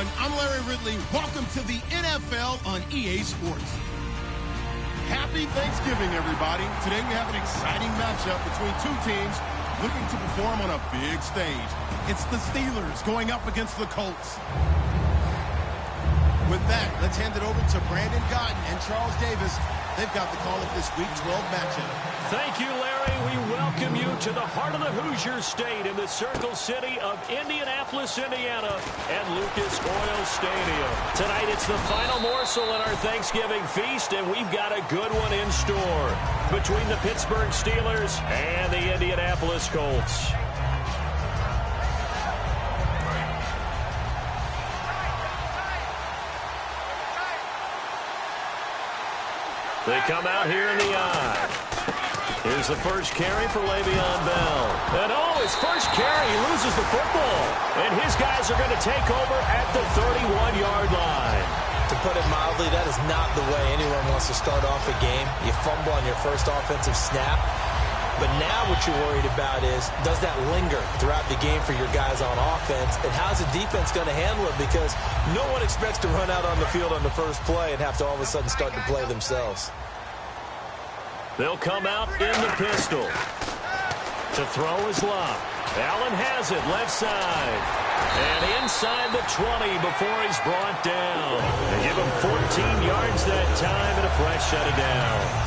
everyone. I'm Larry Ridley. Welcome to the NFL on EA Sports. Happy Thanksgiving, everybody. Today we have an exciting matchup between two teams looking to perform on a big stage. It's the Steelers going up against the Colts. With that, let's hand it over to Brandon Gotton and Charles Davis. They've got the call of this Week 12 matchup. Thank you, Larry. We welcome you to the heart of the Hoosier State in the Circle City of Indianapolis, Indiana, and Lucas Oil Stadium. Tonight, it's the final morsel in our Thanksgiving feast, and we've got a good one in store between the Pittsburgh Steelers and the Indianapolis Colts. They come out here in the eye. Here's the first carry for Le'Veon Bell. And his first carry, he loses the football. And his guys are going to take over at the 31-yard line. To put it mildly, that is not the way anyone wants to start off a game. You fumble on your first offensive snap. But now what you're worried about is, does that linger throughout the game for your guys on offense? And how's the defense going to handle it? Because no one expects to run out on the field on the first play and have to all of a sudden start to play themselves. They'll come out in the pistol. To throw is Love. Allen has it left side. And inside the 20 before he's brought down. They give him 14 yards that time and a fresh set of downs.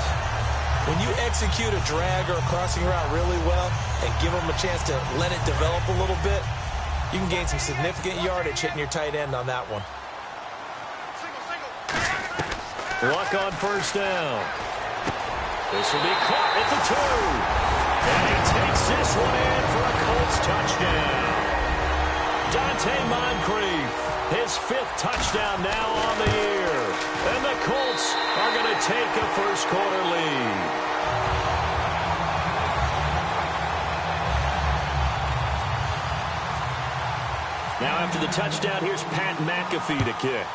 When you execute a drag or a crossing route really well and give them a chance to let it develop a little bit, you can gain some significant yardage hitting your tight end on that one. Luck on first down. This will be caught at the 2. And he takes this one in for a Colts touchdown. Dante Moncrief, his 5th touchdown now on the year. And the Colts are going to take a first-quarter lead. Now after the touchdown, here's Pat McAfee to kick.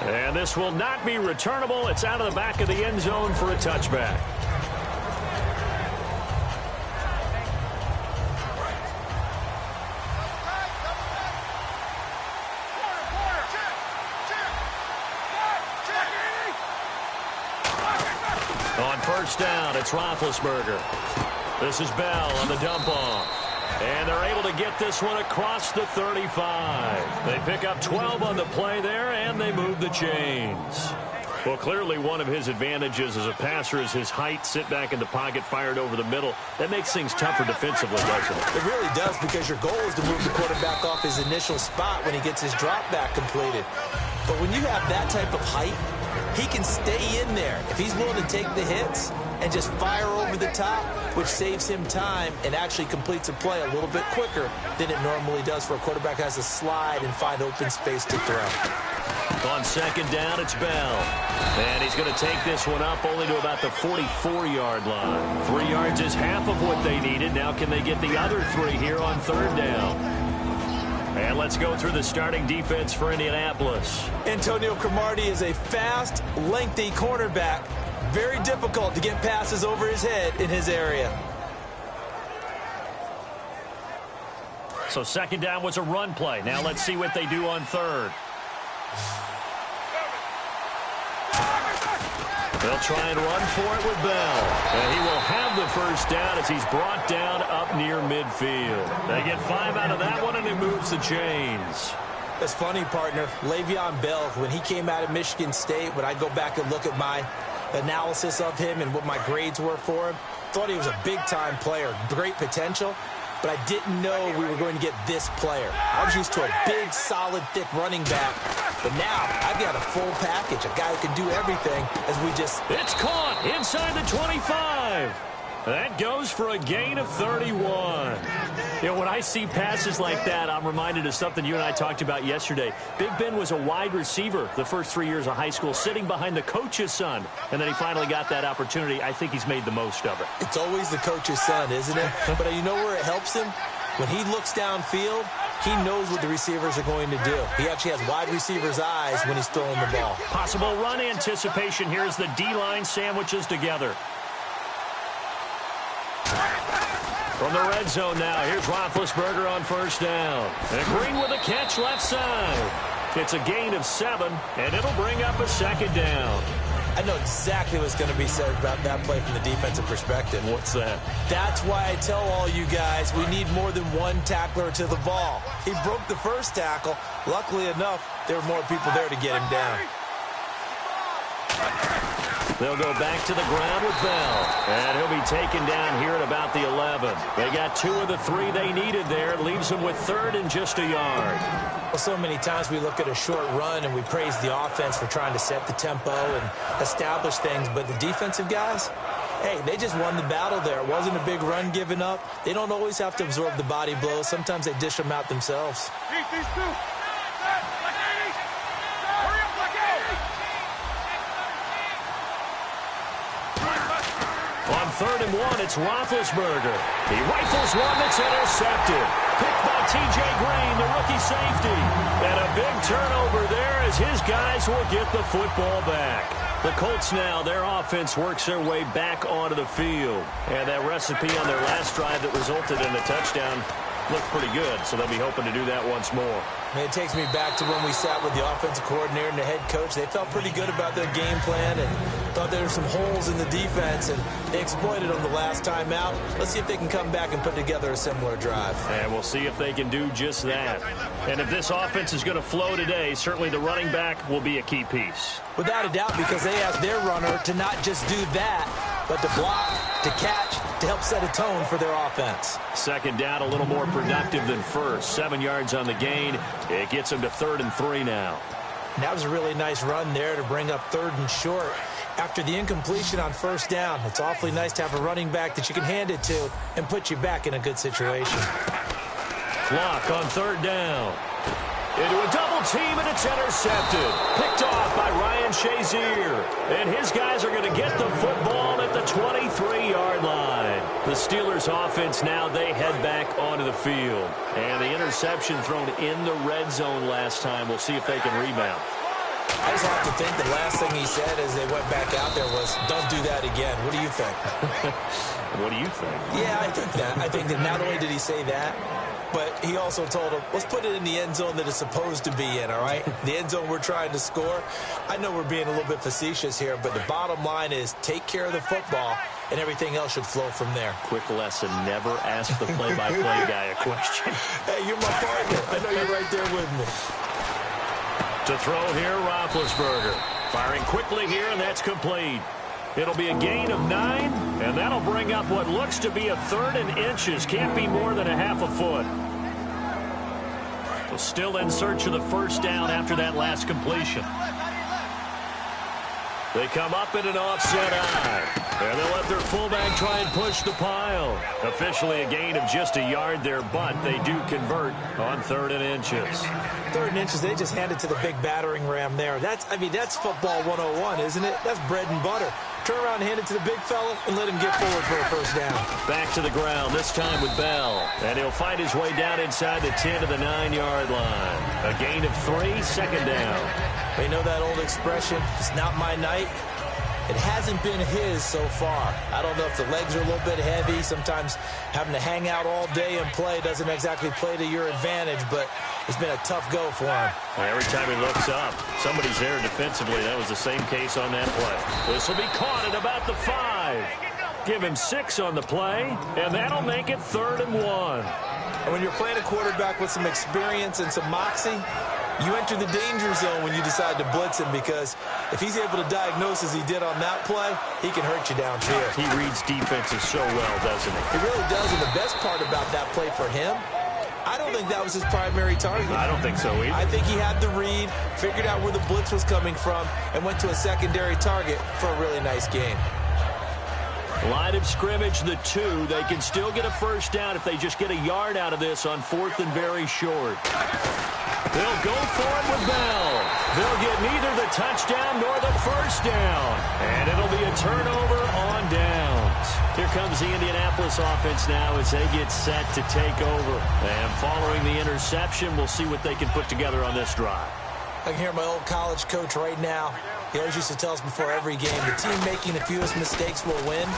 And this will not be returnable. It's out of the back of the end zone for a touchback. On first down, it's Roethlisberger. This is Bell on the dump-off. And they're able to get this one across the 35. They pick up 12 on the play there, and they move the chains. Well, clearly one of his advantages as a passer is his height. Sit back in the pocket, fired over the middle. That makes things tougher defensively, doesn't it? It really does, because your goal is to move the quarterback off his initial spot when he gets his drop back completed. But when you have that type of height, he can stay in there if he's willing to take the hits and just fire over the top, which saves him time and actually completes a play a little bit quicker than it normally does for a quarterback who has to slide and find open space to throw. On second down, it's Bell. And he's going to take this one up only to about the 44-yard line. 3 yards is half of what they needed. Now can they get the other 3 here on third down? And let's go through the starting defense for Indianapolis. Antonio Cromartie is a fast, lengthy cornerback. Very difficult to get passes over his head in his area. So second down was a run play. Now let's see what they do on third. They'll try and run for it with Bell. And he will have the first down as he's brought down up near midfield. They get 5 out of that one, and it moves the chains. It's funny, partner. Le'Veon Bell, when he came out of Michigan State, when I go back and look at my analysis of him and what my grades were for him, thought he was a big-time player, great potential, but I didn't know we were going to get this player. I was used to a big, solid, thick running back, but now I've got a full package, a guy who can do everything as we just... It's caught inside the 25. That goes for a gain of 31. You know, when I see passes like that, I'm reminded of something you and I talked about yesterday. Big Ben was a wide receiver the first 3 years of high school, sitting behind the coach's son, and then he finally got that opportunity. I think he's made the most of it. It's always the coach's son, isn't it? But you know where it helps him? When he looks downfield, he knows what the receivers are going to do. He actually has wide receivers' eyes when he's throwing the ball. Possible run anticipation. Here's the D-line sandwiches together. From the red zone now, here's Roethlisberger on first down. And Green with a catch left side. It's a gain of 7, and it'll bring up a second down. I know exactly what's going to be said about that play from the defensive perspective. What's that? That's why I tell all you guys we need more than one tackler to the ball. He broke the first tackle. Luckily enough, there were more people there to get him down. They'll go back to the ground with Bell. And he'll be taken down here at about the 11. They got 2 of the 3 they needed there. It leaves them with 3rd and just a yard. Well, so many times we look at a short run and we praise the offense for trying to set the tempo and establish things. But the defensive guys, hey, they just won the battle there. It wasn't a big run given up. They don't always have to absorb the body blows. Sometimes they dish them out themselves. On 3rd and 1, it's Roethlisberger. He rifles one that's intercepted. Picked by T.J. Green, the rookie safety. And a big turnover there as his guys will get the football back. The Colts now, their offense works their way back onto the field. And that recipe on their last drive that resulted in a touchdown looked pretty good, so they'll be hoping to do that once more. And it takes me back to when we sat with the offensive coordinator and the head coach. They felt pretty good about their game plan and thought there were some holes in the defense, and they exploited them the last time out. Let's see if they can come back and put together a similar drive. And we'll see if they can do just that. And if this offense is going to flow today, certainly the running back will be a key piece. Without a doubt, because they asked their runner to not just do that, but to block, to catch, to help set a tone for their offense. Second down, a little more productive than first. 7 yards on the gain. It gets them to 3rd and 3 now. And that was a really nice run there to bring up 3rd and short. After the incompletion on first down, it's awfully nice to have a running back that you can hand it to and put you back in a good situation. Clock on 3rd down. Into a double team, and it's intercepted. Picked off by Ryan Shazier. And his guys are going to get the football at the 23-yard line. The Steelers' offense now, they head back onto the field. And the interception thrown in the red zone last time. We'll see if they can rebound. I just have to think the last thing he said as they went back out there was, don't do that again. What do you think? What do you think? Yeah, I think that. I think that not only did he say that, but he also told him, let's put it in the end zone that it's supposed to be in, all right? The end zone we're trying to score. I know we're being a little bit facetious here, but the bottom line is take care of the football, and everything else should flow from there. Quick lesson, never ask the play-by-play guy a question. Hey, you're my partner. I know you're right there with me. To throw here, Roethlisberger. Firing quickly here, and that's complete. It'll be a gain of 9, and that'll bring up what looks to be a 3rd and inches. Can't be more than a half a foot. Well, still in search of the first down after that last completion. They come up in an offset eye, and they'll let their fullback try and push the pile. Officially a gain of just a yard there, but they do convert on 3rd and inches. 3rd and inches, they just hand it to the big battering ram there. That's football 101, isn't it? That's bread and butter. Turn around and hand it to the big fella and let him get forward for a first down. Back to the ground, this time with Bell. And he'll fight his way down inside the 10 to the 9-yard line. A gain of 3, second down. You know that old expression, it's not my night? It hasn't been his so far. I don't know if the legs are a little bit heavy. Sometimes having to hang out all day and play doesn't exactly play to your advantage, but it's been a tough go for him. Every time he looks up, somebody's there defensively. That was the same case on that play. This will be caught at about the 5. Give him 6 on the play, and that'll make it 3rd and 1. And when you're playing a quarterback with some experience and some moxie, you enter the danger zone when you decide to blitz him, because if he's able to diagnose as he did on that play, he can hurt you downfield. He reads defenses so well, doesn't he? He really does, and the best part about that play for him, I don't think that was his primary target. I don't think so either. I think he had the read, figured out where the blitz was coming from, and went to a secondary target for a really nice game. Line of scrimmage, the 2. They can still get a first down if they just get a yard out of this on 4th and very short. They'll go for it with Bell. They'll get neither the touchdown nor the first down. And it'll be a turnover on downs. Here comes the Indianapolis offense now as they get set to take over. And following the interception, we'll see what they can put together on this drive. I can hear my old college coach right now. He always used to tell us before every game, the team making the fewest mistakes will win.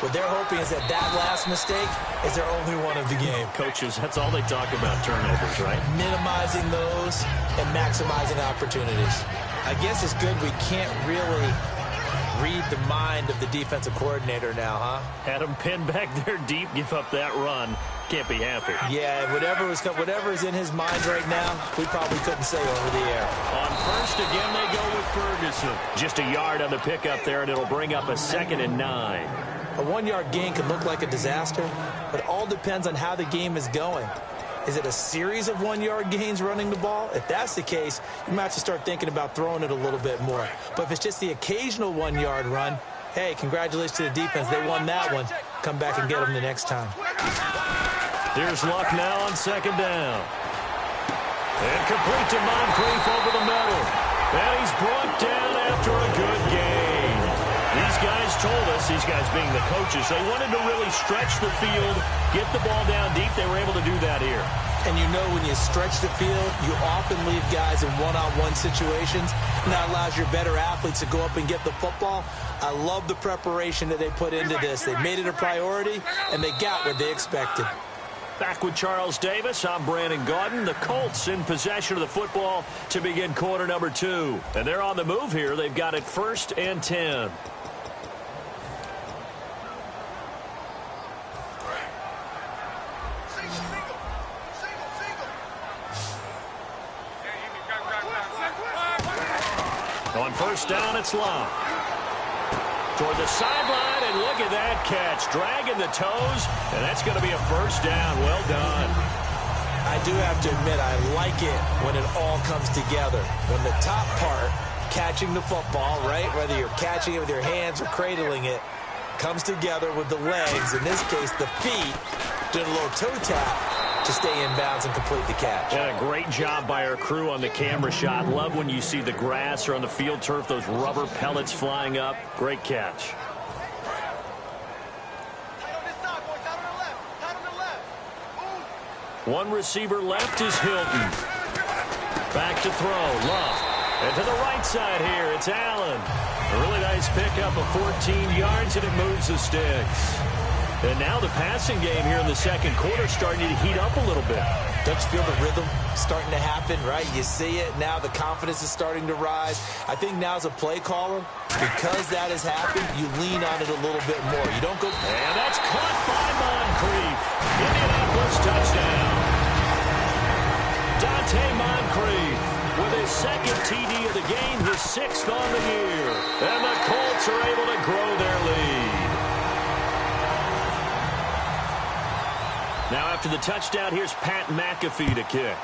What they're hoping is that last mistake is their only one of the game. Coaches, that's all they talk about, turnovers, right? Minimizing those and maximizing opportunities. I guess it's good we can't really read the mind of the defensive coordinator now, huh? Had him pinned back there deep, give up that run. Can't be happy. Yeah, whatever is in his mind right now, we probably couldn't say over the air. On first, again, they go with Ferguson. Just a yard on the pickup there, and it'll bring up a 2nd and 9. A 1-yard gain can look like a disaster, but it all depends on how the game is going. Is it a series of 1-yard gains running the ball? If that's the case, you might have to start thinking about throwing it a little bit more. But if it's just the occasional 1-yard run, hey, congratulations to the defense. They won that one. Come back and get them the next time. Here's Luck now on 2nd down. And complete to Moncrief over the middle. And he's brought down after a good gain. These guys told us, these guys being the coaches, they wanted to really stretch the field, get the ball down deep. They were able to do that here. And you know when you stretch the field, you often leave guys in one-on-one situations, and that allows your better athletes to go up and get the football. I love the preparation that they put into this. They made it a priority, and they got what they expected. Back with Charles Davis, I'm Brandon Gaudin. The Colts in possession of the football to begin quarter number 2. And they're on the move here. They've got it 1st and 10. On 1st down, it's Love. Toward the sideline, and look at that catch. Dragging the toes, and that's going to be a 1st down. Well done. I do have to admit, I like it when it all comes together. When the top part, catching the football, right, whether you're catching it with your hands or cradling it, comes together with the legs, in this case the feet, doing a little toe tap to stay in bounds and complete the catch. And a great job by our crew on the camera shot. Love when you see the grass or on the field turf, those rubber pellets flying up. Great catch. One receiver left is Hilton. Back to throw. Love. And to the right side here, it's Allen. A really nice pickup of 14 yards, and it moves the sticks. And now the passing game here in the 2nd quarter starting to heat up a little bit. Don't you feel the rhythm starting to happen, right? You see it. Now the confidence is starting to rise. I think now as a play caller, because that has happened, you lean on it a little bit more. You don't go... And that's caught by Moncrief. Indianapolis touchdown. Dante Moncrief with his 2nd TD of the game, his 6th on the year. And the Colts are able to grow their lead. Now after the touchdown, here's Pat McAfee to kick.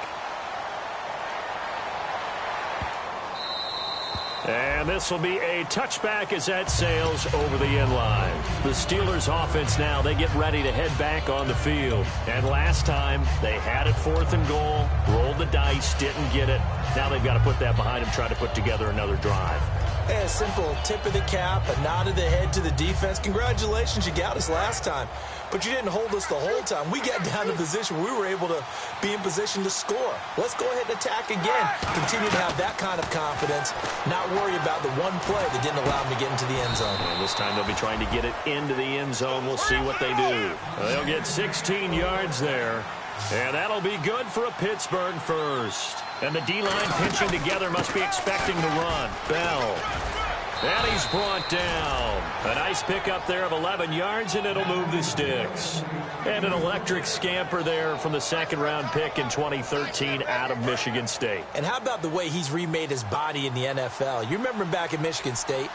And this will be a touchback as that sails over the end line. The Steelers offense now, they get ready to head back on the field. And last time, they had it 4th and goal, rolled the dice, didn't get it. Now they've got to put that behind them, try to put together another drive. Hey, a simple tip of the cap, a nod of the head to the defense. Congratulations, you got us last time. But you didn't hold us the whole time. We got down to position where we were able to be in position to score. Let's go ahead and attack again. Continue to have that kind of confidence, not worry about the one play that didn't allow them to get into the end zone. And this time they'll be trying to get it into the end zone. We'll see what they do. They'll get 16 yards there. And that'll be good for a Pittsburgh first. And the D-line pinching together must be expecting the run. Bell. And he's brought down. A nice pickup there of 11 yards, and it'll move the sticks. And an electric scamper there from the 2nd-round pick in 2013 out of Michigan State. And how about the way he's remade his body in the NFL? You remember him back at Michigan State?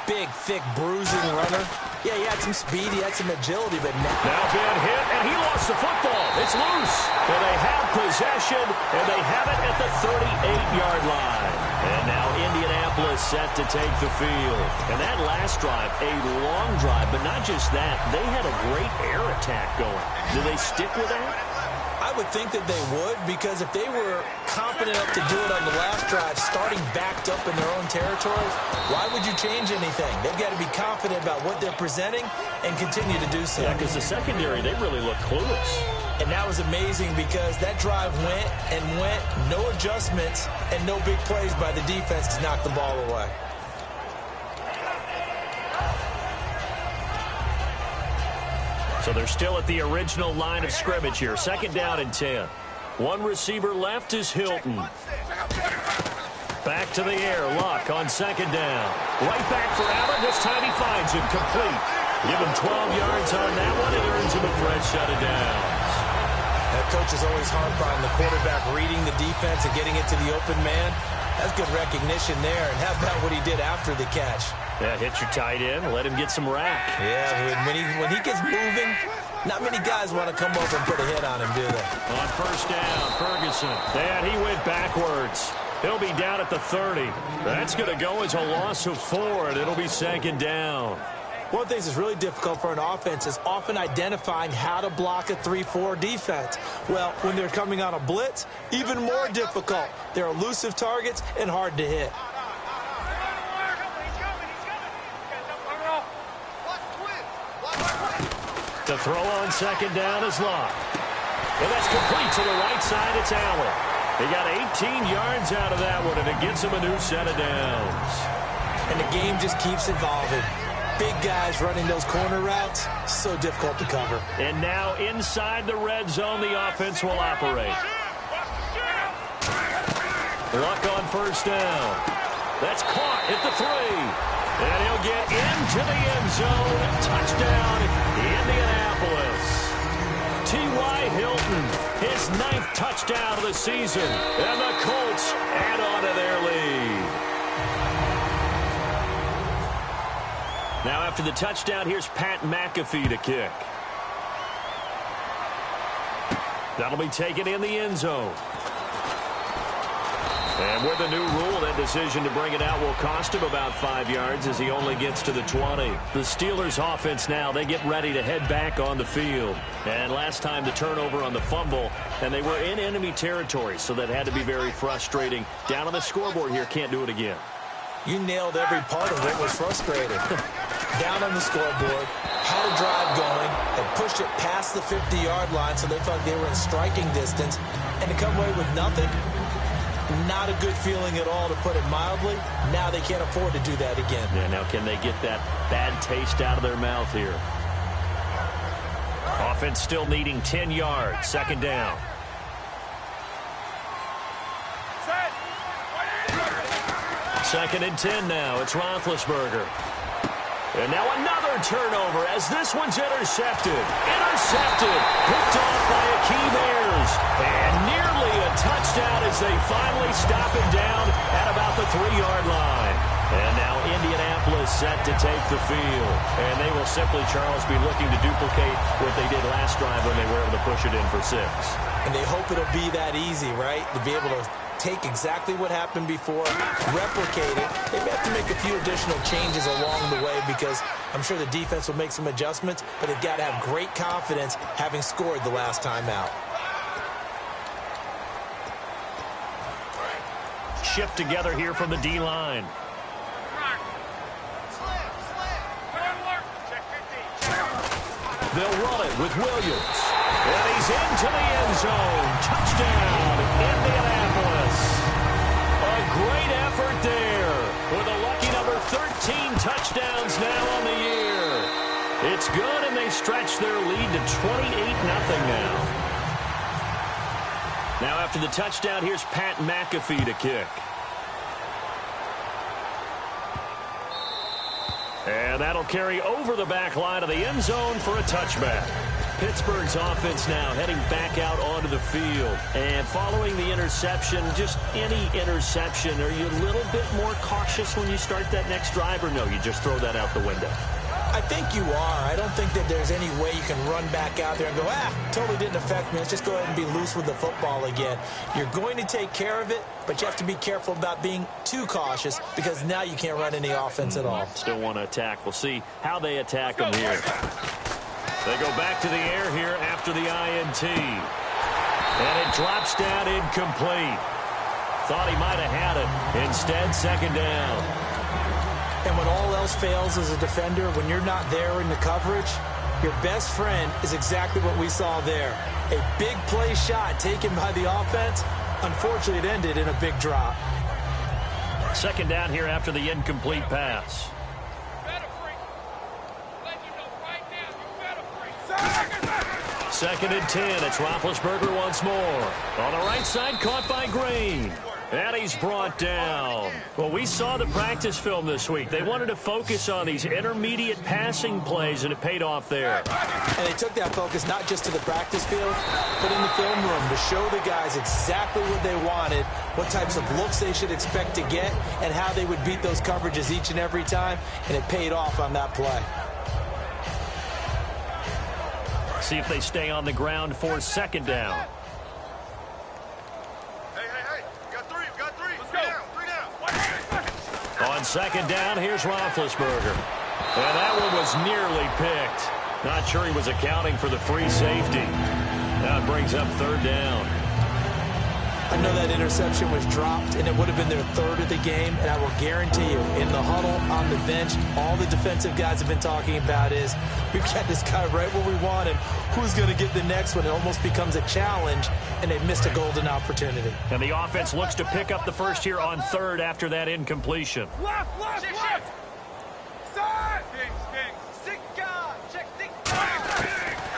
Big, thick, bruising runner. Yeah, he had some speed, he had some agility, but now bad hit, and he lost the football. It's loose. And they have possession, and they have it at the 38-yard line. And now Indianapolis set to take the field. And that last drive, a long drive, but not just that. They had a great air attack going. Do they stick with that? I would think that they would, because if they were confident enough to do it on the last drive, starting backed up in their own territory, why would you change anything? They've got to be confident about what they're presenting and continue to do so. Yeah, because the secondary, they really look clueless. And that was amazing because that drive went and went, no adjustments, and no big plays by the defense to knock the ball away. So they're still at the original line of scrimmage here. 2nd down and 10. One receiver left is Hilton. Back to the air. Luck on 2nd down. Right back for Allen. This time he finds him complete. Give him 12 yards on that one. It earns him a fresh set of downs. That coach is always harped on the quarterback reading the defense and getting it to the open man. That's good recognition there. And how about what he did after the catch? Yeah, hit your tight end. Let him get some rack. Yeah, when he gets moving, not many guys want to come over and put a hit on him, do they? On 1st down, Ferguson. And he went backwards. He'll be down at the 30. That's going to go as a loss of 4, and it'll be 2nd down. One of the things that's really difficult for an offense is often identifying how to block a 3-4 defense. Well, when they're coming on a blitz, even more difficult. They're elusive targets and hard to hit. To throw on 2nd down is Locke. And that's complete to the right side. It's Allen. He got 18 yards out of that one, and it gets him a new set of downs. And the game just keeps evolving. Big guys running those corner routes, so difficult to cover. And now inside the red zone, the offense will operate. Luck on 1st down. That's caught at the 3. And he'll get into the end zone. Touchdown, Indianapolis. T.Y. Hilton, his 9th touchdown of the season. And the Colts add on to their lead. Now after the touchdown, here's Pat McAfee to kick. That'll be taken in the end zone. And with the new rule, that decision to bring it out will cost him about 5 yards as he only gets to the 20. The Steelers offense now, they get ready to head back on the field. And last time the turnover on the fumble, and they were in enemy territory, so that had to be very frustrating. Down on the scoreboard here, can't do it again. You nailed every part of what was frustrating. Down on the scoreboard, had a drive going, and pushed it past the 50-yard line so they thought they were in striking distance, and to come away with nothing, not a good feeling at all, to put it mildly. Now they can't afford to do that again. Yeah, now can they get that bad taste out of their mouth here? Offense still needing 10 yards, 2nd down. Second and 10 now. It's Roethlisberger. And now another turnover as this one's intercepted. Intercepted. Picked off by Akeem Ayers. And nearly a touchdown as they finally stop him down at about the 3-yard line. And now Indianapolis set to take the field. And they will simply, Charles, be looking to duplicate what they did last drive when they were able to push it in for 6. And they hope it'll be that easy, right? To be able to take exactly what happened before, replicate it. They may have to make a few additional changes along the way because I'm sure the defense will make some adjustments, but they've got to have great confidence having scored the last time out. Shift together here from the D-line. They'll run it with Williams. And he's into the end zone. Touchdown, Indianapolis. A great effort there with a lucky number 13 touchdowns now on the year. It's good, and they stretch their lead to 28-0 now. Now after the touchdown, here's Pat McAfee to kick. And that'll carry over the back line of the end zone for a touchback. Pittsburgh's offense now heading back out onto the field. And following the interception, just any interception, are you a little bit more cautious when you start that next drive, or no, you just throw that out the window? I think you are. I don't think that there's any way you can run back out there and go, totally didn't affect me. Let's just go ahead and be loose with the football again. You're going to take care of it, but you have to be careful about being too cautious because now you can't run any offense at all. Still want to attack. We'll see how they attack them here. They go back to the air here after the INT. And it drops down incomplete. Thought he might have had it. Instead, 2nd down. And when all else fails as a defender, when you're not there in the coverage, your best friend is exactly what we saw there. A big play shot taken by the offense. Unfortunately, it ended in a big drop. 2nd down here after the incomplete pass. 2nd and 10. It's Roethlisberger once more. On the right side, caught by Green. And he's brought down. Well, we saw the practice film this week. They wanted to focus on these intermediate passing plays, and it paid off there. And they took that focus not just to the practice field, but in the film room to show the guys exactly what they wanted, what types of looks they should expect to get, and how they would beat those coverages each and every time, and it paid off on that play. See if they stay on the ground for 2nd down. On 2nd down, here's Roethlisberger. And that one was nearly picked. Not sure he was accounting for the free safety. Now it brings up 3rd down. I know that interception was dropped, and it would have been their 3rd of the game, and I will guarantee you, in the huddle, on the bench, all the defensive guys have been talking about is, we've got this guy right where we want him. Who's going to get the next one? It almost becomes a challenge, and they've missed a golden opportunity. And the offense looks to pick up the first here on 3rd after that incompletion. Left!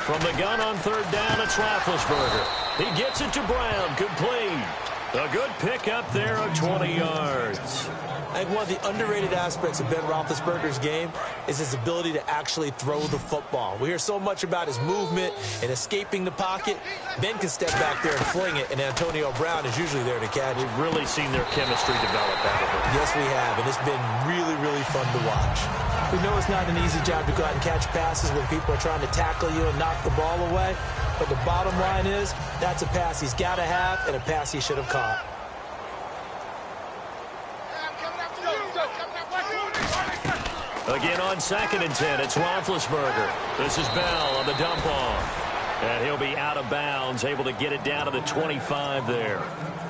From the gun on 3rd down, it's Roethlisberger. He gets it to Brown, complete. A good pickup there of 20 yards. I think one of the underrated aspects of Ben Roethlisberger's game is his ability to actually throw the football. We hear so much about his movement and escaping the pocket. Ben can step back there and fling it, and Antonio Brown is usually there to catch it. We've really seen their chemistry develop out of it. Yes, we have, and it's been really, really fun to watch. We know it's not an easy job to go out and catch passes when people are trying to tackle you and knock the ball away, but the bottom line is that's a pass he's got to have and a pass he should have caught. Again on 2nd and 10, it's Roethlisberger. This is Bell on the dump off. And he'll be out of bounds, able to get it down to the 25 there.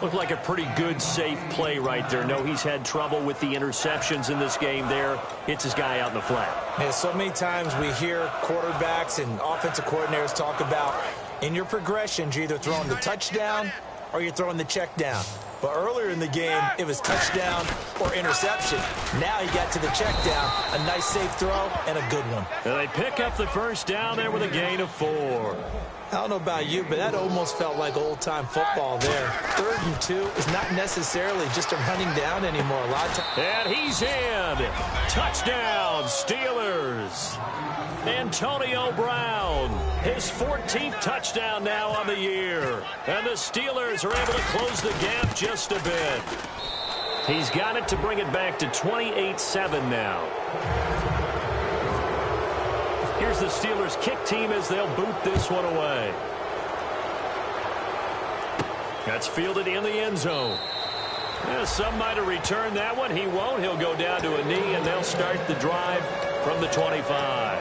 Looked like a pretty good, safe play right there. No, he's had trouble with the interceptions in this game there. Hits his guy out in the flat. Yeah, so many times we hear quarterbacks and offensive coordinators talk about in your progressions, you're either throwing the touchdown or you're throwing the check down. But earlier in the game, it was touchdown or interception. Now he got to the check down, a nice safe throw, and a good one. And they pick up the first down there with a gain of 4. I don't know about you, but that almost felt like old-time football there. 3rd and 2 is not necessarily just a running down anymore. A lot of times. And he's in. Touchdown, Steelers. Antonio Brown, his 14th touchdown now on the year. And the Steelers are able to close the gap just a bit. He's got it to bring it back to 28-7 now. Here's the Steelers kick team as they'll boot this one away. That's fielded in the end zone. Yeah, some might have returned that one. He won't. He'll go down to a knee, and they'll start the drive from the 25.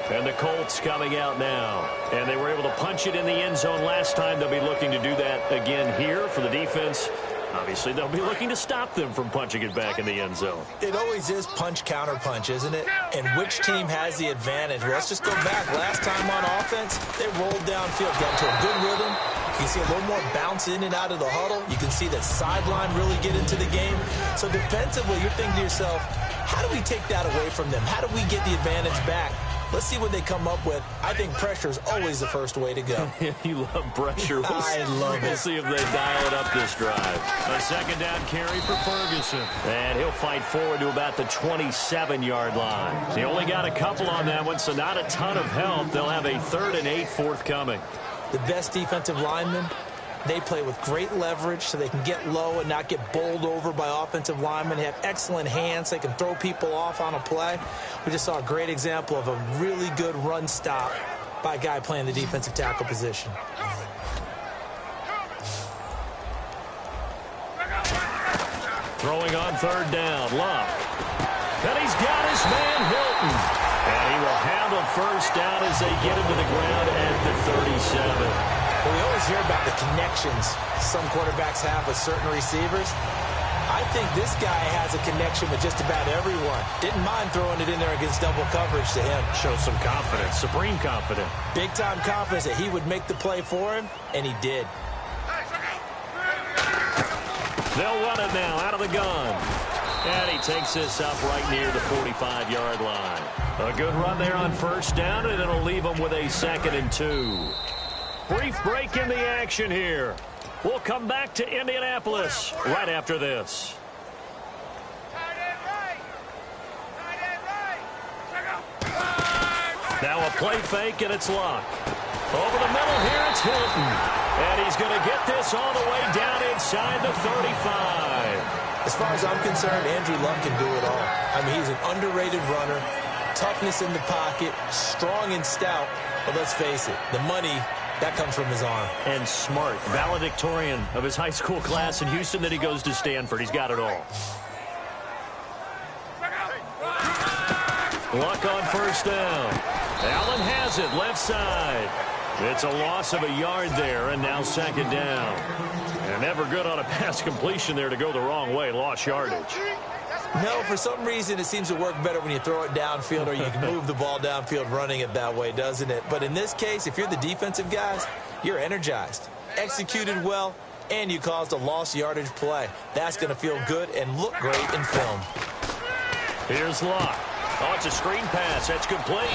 And the Colts coming out now. And they were able to punch it in the end zone last time. They'll be looking to do that again here for the defense. Obviously, they'll be looking to stop them from punching it back in the end zone. It always is punch, counter punch, isn't it? And which team has the advantage? Well, let's just go back. Last time on offense, they rolled downfield, got into a good rhythm. You can see a little more bounce in and out of the huddle. You can see that sideline really get into the game. So defensively, you're thinking to yourself, how do we take that away from them? How do we get the advantage back? Let's see what they come up with. I think pressure is always the first way to go. You love pressure. I love it. We'll see if they dial it up this drive. A 2nd down carry for Ferguson. And he'll fight forward to about the 27-yard line. He only got a couple on that one, so not a ton of help. They'll have a 3rd and 8 forthcoming. The best defensive linemen, they play with great leverage so they can get low and not get bowled over by offensive linemen. They have excellent hands. They can throw people off on a play. We just saw a great example of a really good run stop by a guy playing the defensive tackle position. Throwing on 3rd down, Luck. And he's got his man Hilton. And he will handle first down as they get him to the ground at the 37. Well, we always hear about the connections some quarterbacks have with certain receivers. I think this guy has a connection with just about everyone. Didn't mind throwing it in there against double coverage to him. Shows some confidence, supreme confidence. Big-time confidence that he would make the play for him, and he did. They'll run it now out of the gun. And he takes this up right near the 45-yard line. A good run there on first down, and it'll leave him with a 2nd and 2. Brief break in the action here. We'll come back to Indianapolis right after this. Now a play fake, and it's Luck. Over the middle here, it's Hilton. And he's going to get this all the way down inside the 35. As far as I'm concerned, Andrew Luck can do it all. I mean, he's an underrated runner, toughness in the pocket, strong and stout. But let's face it, the money, that comes from his arm. And smart, valedictorian of his high school class in Houston, then he goes to Stanford. He's got it all. Luck on first down. Allen has it, left side. It's a loss of a yard there, and now second down. And never good on a pass completion there to go the wrong way. Lost yardage. No, for some reason it seems to work better when you throw it downfield or you can move the ball downfield running it that way, doesn't it? But in this case, if you're the defensive guys, you're energized, executed well, and you caused a lost yardage play. That's going to feel good and look great in film. Here's Luck. Oh, it's a screen pass. That's complete.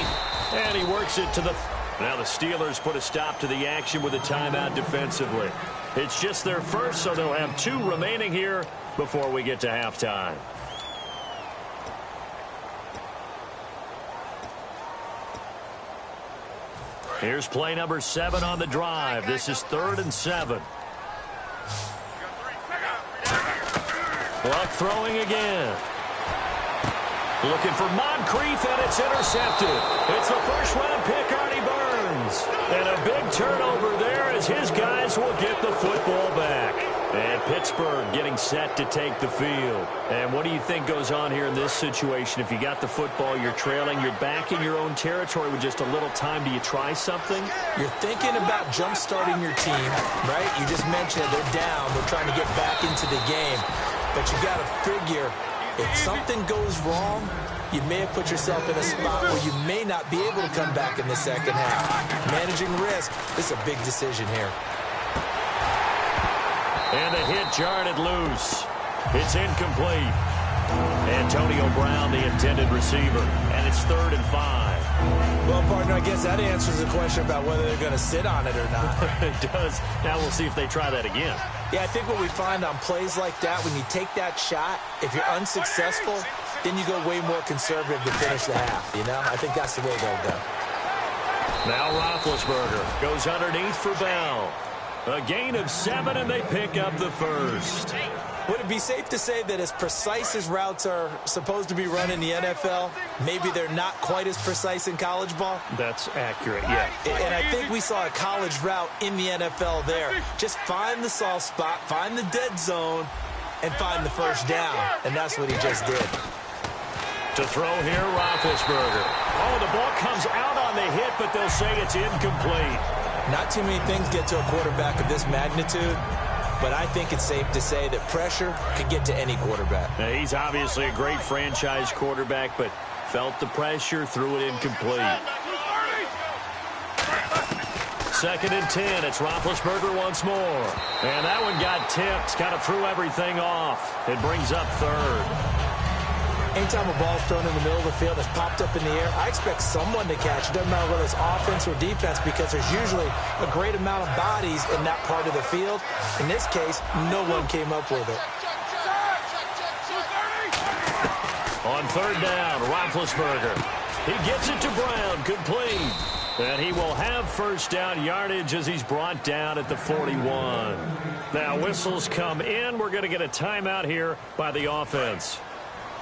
And he works it to the... Now the Steelers put a stop to the action with a timeout defensively. It's just their first, so they'll have 2 remaining here before we get to halftime. Here's play number 7 on the drive. This is 3rd and 7. Luck throwing again. Looking for Moncrief, and it's intercepted. It's the first-round pick, Artie Burns. And a big turnover there as his guys will get the football back. And Pittsburgh getting set to take the field. And what do you think goes on here in this situation? If you got the football, you're trailing, you're back in your own territory with just a little time. Do you try something? You're thinking about jump-starting your team, right? You just mentioned it. They're down. They're trying to get back into the game. But you got to figure... if something goes wrong, you may have put yourself in a spot where you may not be able to come back in the second half. Managing risk, this is a big decision here. And the hit jarred it loose. It's incomplete. Antonio Brown, the intended receiver. And it's 3rd and 5. Well, partner, I guess that answers the question about whether they're going to sit on it or not. It does. Now we'll see if they try that again. Yeah, I think what we find on plays like that, when you take that shot, if you're unsuccessful, then you go way more conservative to finish the half, you know? I think that's the way they'll go. Now Roethlisberger goes underneath for Bell. A gain of 7, and they pick up the first. Would it be safe to say that as precise as routes are supposed to be run in the NFL, maybe they're not quite as precise in college ball? That's accurate, yeah. And I think we saw a college route in the NFL there. Just find the soft spot, find the dead zone, and find the first down. And that's what he just did. To throw here, Roethlisberger. Oh, the ball comes out on the hit, but they'll say it's incomplete. Not too many things get to a quarterback of this magnitude, but I think it's safe to say that pressure can get to any quarterback. Now, he's obviously a great franchise quarterback, but felt the pressure, threw it incomplete. 2nd and 10. It's Roethlisberger once more. And that one got tipped, kind of threw everything off. It brings up 3rd. Anytime a ball's thrown in the middle of the field that's popped up in the air, I expect someone to catch it. Doesn't matter whether it's offense or defense, because there's usually a great amount of bodies in that part of the field. In this case, no one came up with it. On 3rd down, Roethlisberger. He gets it to Brown, complete. And he will have first down yardage as he's brought down at the 41. Now whistles come in. We're going to get a timeout here by the offense.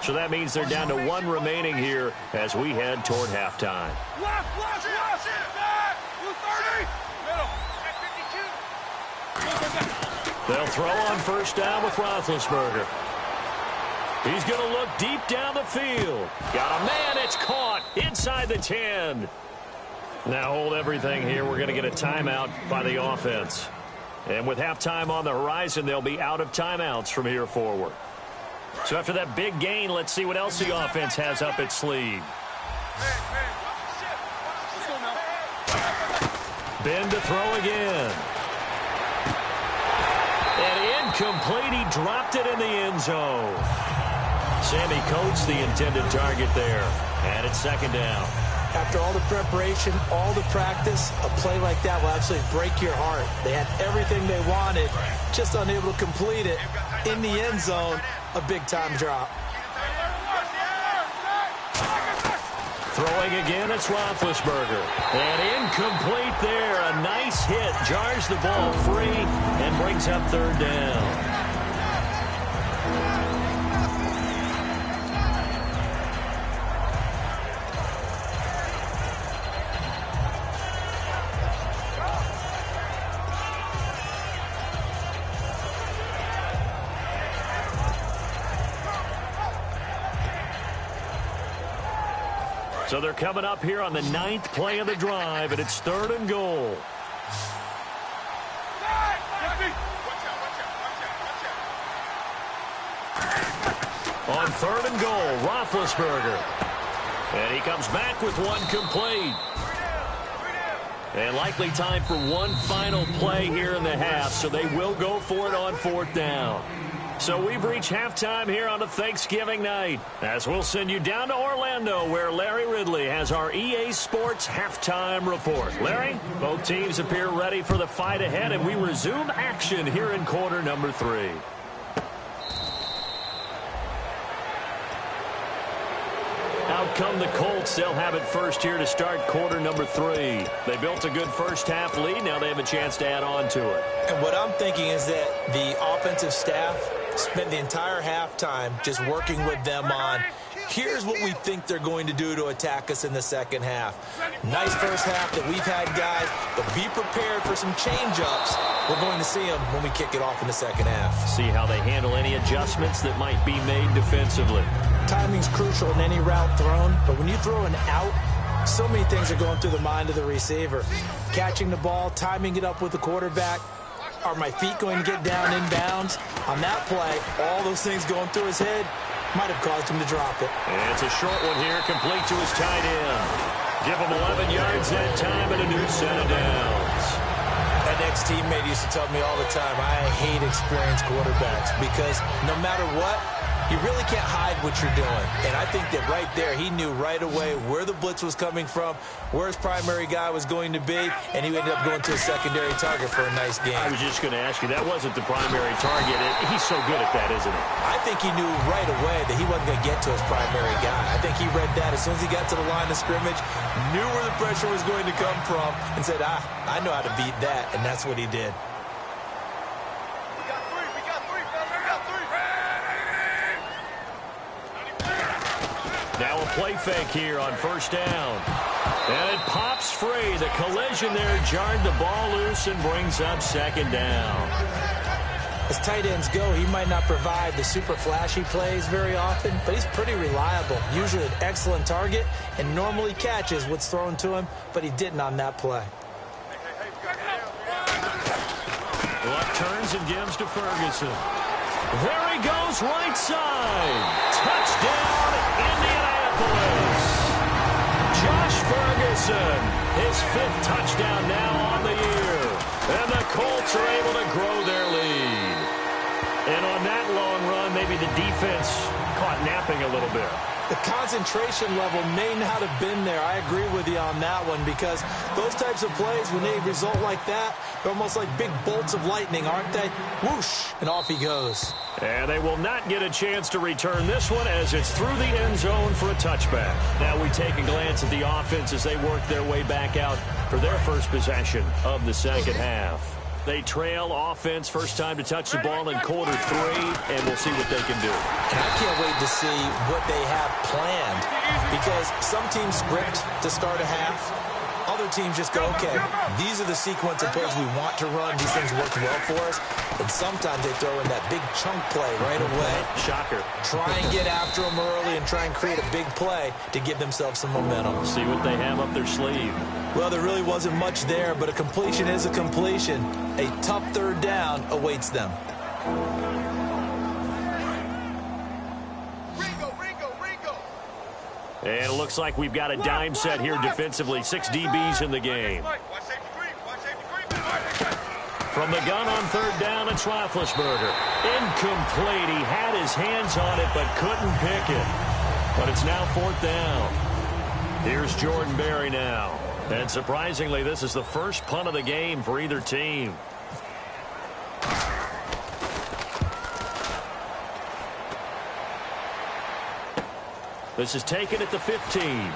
So that means they're down to 1 remaining here as we head toward halftime. They'll throw on first down with Roethlisberger. He's going to look deep down the field. Got a man. It's caught inside the 10. Now hold everything here. We're going to get a timeout by the offense. And with halftime on the horizon, they'll be out of timeouts from here forward. So after that big gain, let's see what else the offense has up its sleeve. Ben to throw again. And incomplete. He dropped it in the end zone. Sammy Coates, the intended target there. And it's 2nd down. After all the preparation, all the practice, a play like that will absolutely break your heart. They had everything they wanted, just unable to complete it. In the end zone, a big-time drop. Throwing again, it's Roethlisberger. And incomplete there. A nice hit. Jars the ball free and brings up third down. So they're coming up here on the 9th play of the drive, and it's 3rd and goal. On 3rd and goal, Roethlisberger. And he comes back with one complete. And likely time for one final play here in the half, so they will go for it on 4th down. So we've reached halftime here on a Thanksgiving night, as we'll send you down to Orlando, where Larry Ridley has our EA Sports halftime report. Larry, both teams appear ready for the fight ahead, and we resume action here in quarter number 3. Out come the Colts. They'll have it first here to start quarter number 3. They built a good first half lead. Now they have a chance to add on to it. And what I'm thinking is that the offensive staff spent the entire halftime just working with them on, here's what we think they're going to do to attack us in the second half. Nice first half that we've had, guys, but be prepared for some change-ups. We're going to see them when we kick it off in the second half. See how they handle any adjustments that might be made defensively. Timing's crucial in any route thrown, but when you throw an out, so many things are going through the mind of the receiver. Catching the ball, timing it up with the quarterback. Are my feet going to get down inbounds? On that play, all those things going through his head might have caused him to drop it. And it's a short one here, complete to his tight end. Give him 11 yards that time and a new set of downs. An ex-teammate used to tell me all the time, I hate experienced quarterbacks because no matter what, you really can't hide what you're doing. And I think that right there, he knew right away where the blitz was coming from, where his primary guy was going to be, and he ended up going to a secondary target for a nice game. I was just going to ask you, that wasn't the primary target. He's so good at that, isn't he? I think he knew right away that he wasn't going to get to his primary guy. I think he read that as soon as he got to the line of scrimmage, knew where the pressure was going to come from, and said, I know how to beat that, and that's what he did. Now a play fake here on first down. And it pops free. The collision there jarred the ball loose and brings up second down. As tight ends go, he might not provide the super flashy plays very often, but he's pretty reliable. Usually an excellent target and normally catches what's thrown to him, but he didn't on that play. Luck turns and gives to Ferguson. There he goes, right side. Touchdown, Indianapolis. Josh Ferguson, his 5th touchdown now on the year. And the Colts are able to grow their lead. And on that long run, maybe the defense caught napping a little bit. The concentration level may not have been there. I agree with you on that one because those types of plays, when they result like that, they're almost like big bolts of lightning, aren't they? Whoosh, and off he goes. And they will not get a chance to return this one as it's through the end zone for a touchback. Now we take a glance at the offense as they work their way back out for their first possession of the second half. They trail offense, first time to touch the ball in quarter 3, and we'll see what they can do. And I can't wait to see what they have planned because some teams script to start a half. Other teams just go, okay, these are the sequence of plays we want to run. These things work well for us. And sometimes they throw in that big chunk play right away. Shocker. Try and get after them early and try and create a big play to give themselves some momentum. See what they have up their sleeve. Well, there really wasn't much there, but a completion is a completion. A tough third down awaits them. And it looks like we've got a dime set here defensively. 6 DBs in the game. From the gun on third down, it's Roethlisberger. Incomplete. He had his hands on it but couldn't pick it. But it's now 4th down. Here's Jordan Berry now. And surprisingly, this is the first punt of the game for either team. This is taken at the 15.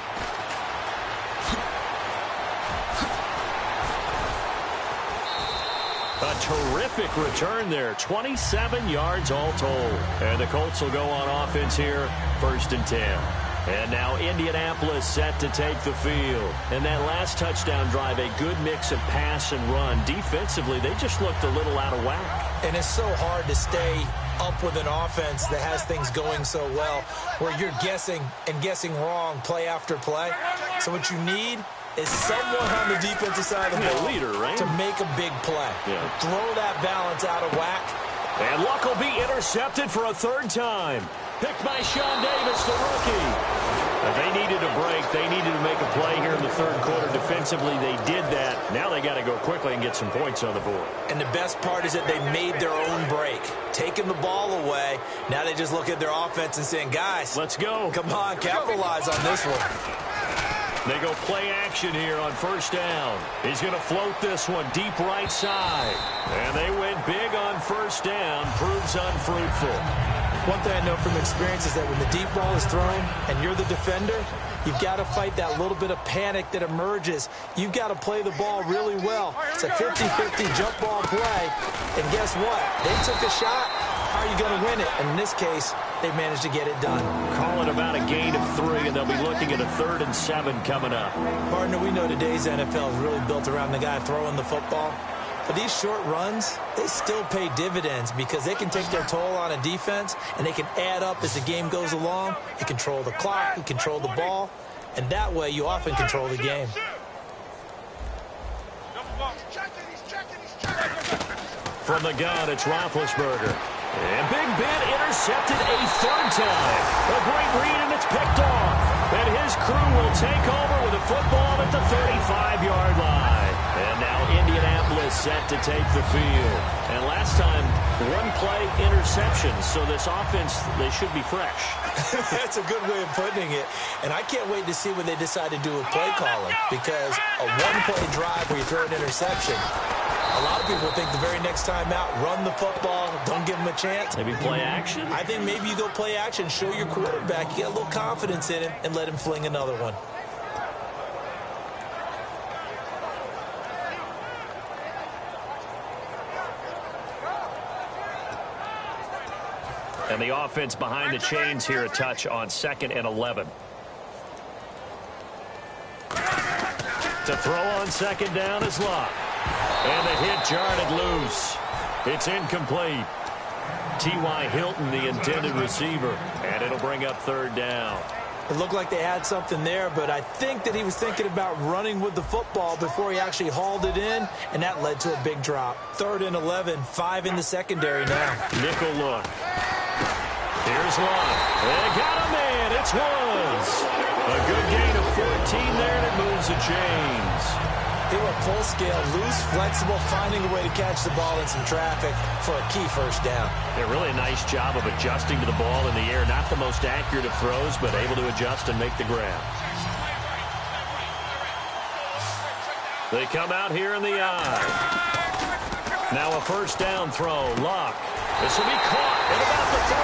A terrific return there. 27 yards all told. And the Colts will go on offense here, 1st and 10. And now Indianapolis set to take the field. And that last touchdown drive, a good mix of pass and run. Defensively, they just looked a little out of whack. And it's so hard to stay up with an offense that has things going so well, where you're guessing and guessing wrong play after play. So what you need is someone on the defensive side of the ball leader, right? to make a big play. Yeah. Throw that balance out of whack. And Luck will be intercepted for a 3rd time. Picked by Sean Davis, the rookie. They needed a break. They needed to make a play here in the 3rd quarter. Defensively, they did that. Now they got to go quickly and get some points on the board. And the best part is that they made their own break. Taking the ball away. Now they just look at their offense and saying, guys, let's go. Come on, capitalize on this one. They go play action here on 1st down. He's going to float this one deep right side. And they went big on 1st down. Proves unfruitful. One thing I know from experience is that when the deep ball is thrown and you're the defender, you've got to fight that little bit of panic that emerges. You've got to play the ball really well. It's a 50-50 jump ball play. And guess what? They took a shot. How are you going to win it? And in this case, they managed to get it done. Call it about a gain of 3, and they'll be looking at a 3rd and 7 coming up. Partner, we know today's NFL is really built around the guy throwing the football. But these short runs, they still pay dividends because they can take their toll on a defense, and they can add up as the game goes along. You control the clock, you control the ball, and that way you often control the game. From the gun, it's Roethlisberger. And Big Ben intercepted a 3rd time. A great read, and it's picked off. And his crew will take over with a football at the 35-yard line. And now Indianapolis set to take the field. And last time, 1-play interception. So this offense, they should be fresh. That's a good way of putting it. And I can't wait to see what they decide to do with play calling. Because a 1-play drive where you throw an interception, a lot of people think the very next time out, run the football, don't give them a chance. Maybe play action? I think maybe you go play action, show your quarterback, you get a little confidence in him, and let him fling another one. And the offense behind the chains here a touch on 2nd and 11. To throw on 2nd down is Luck. And the hit jarred it loose. It's incomplete. T.Y. Hilton, the intended receiver. And it'll bring up 3rd down. It looked like they had something there, but I think that he was thinking about running with the football before he actually hauled it in, and that led to a big drop. 3rd and 11, 5 in the secondary now. Nickel look. Here's Luck. They got a man. It's Woods. A good gain of 14 there, and it moves the chains. They were full scale, loose, flexible, finding a way to catch the ball in some traffic for a key 1st down. Yeah, really a nice job of adjusting to the ball in the air. Not the most accurate of throws, but able to adjust and make the grab. They come out here in the eye. Now a 1st down throw. Luck. This will be caught at about the 3.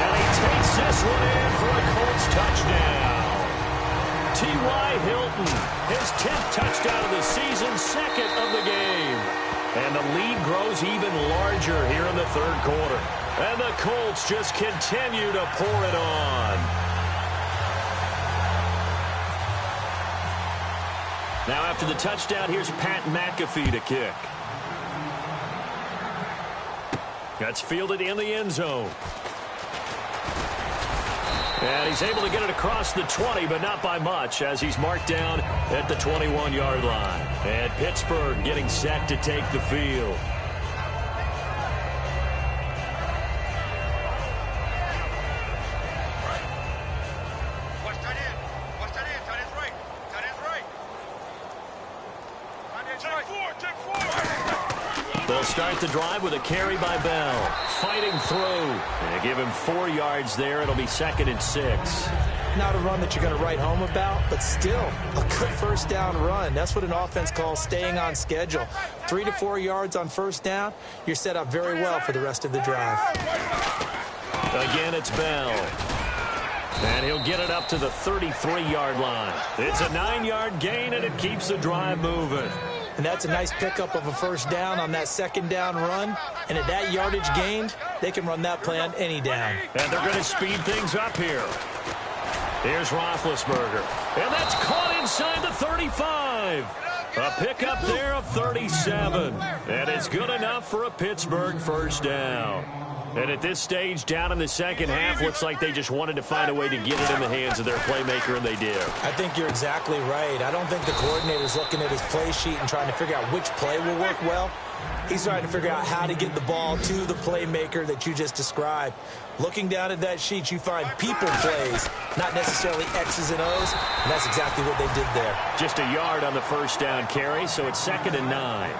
And he takes this one in for a Colts touchdown. T.Y. Hilton, his 10th touchdown of the season, 2nd of the game. And the lead grows even larger here in the 3rd quarter. And the Colts just continue to pour it on. Now after the touchdown, here's Pat McAfee to kick. That's fielded in the end zone. And he's able to get it across the 20, but not by much, as he's marked down at the 21-yard line. And Pittsburgh getting set to take the field. They'll start the drive with a carry by Bell. Fighting through. They give him 4 yards there. It'll be 2nd and 6. Not a run that you're going to write home about, but still a good first down run. That's what an offense calls staying on schedule. 3 to 4 yards on first down, you're set up very well for the rest of the drive. Again, it's Bell. And he'll get it up to the 33-yard line. It's a 9-yard gain, and it keeps the drive moving. And that's a nice pickup of a first down on that second down run. And at that yardage gained, they can run that play on any down. And they're going to speed things up here. Here's Roethlisberger. And that's caught inside the 35. A pickup there of 37. And it's good enough for a Pittsburgh first down. And at this stage, down in the second half, looks like they just wanted to find a way to get it in the hands of their playmaker, and they did. I think you're exactly right. I don't think the coordinator's looking at his play sheet and trying to figure out which play will work well. He's trying to figure out how to get the ball to the playmaker that you just described. Looking down at that sheet, you find people plays, not necessarily X's and O's, and that's exactly what they did there. Just a yard on the first down carry, so it's 2nd and 9.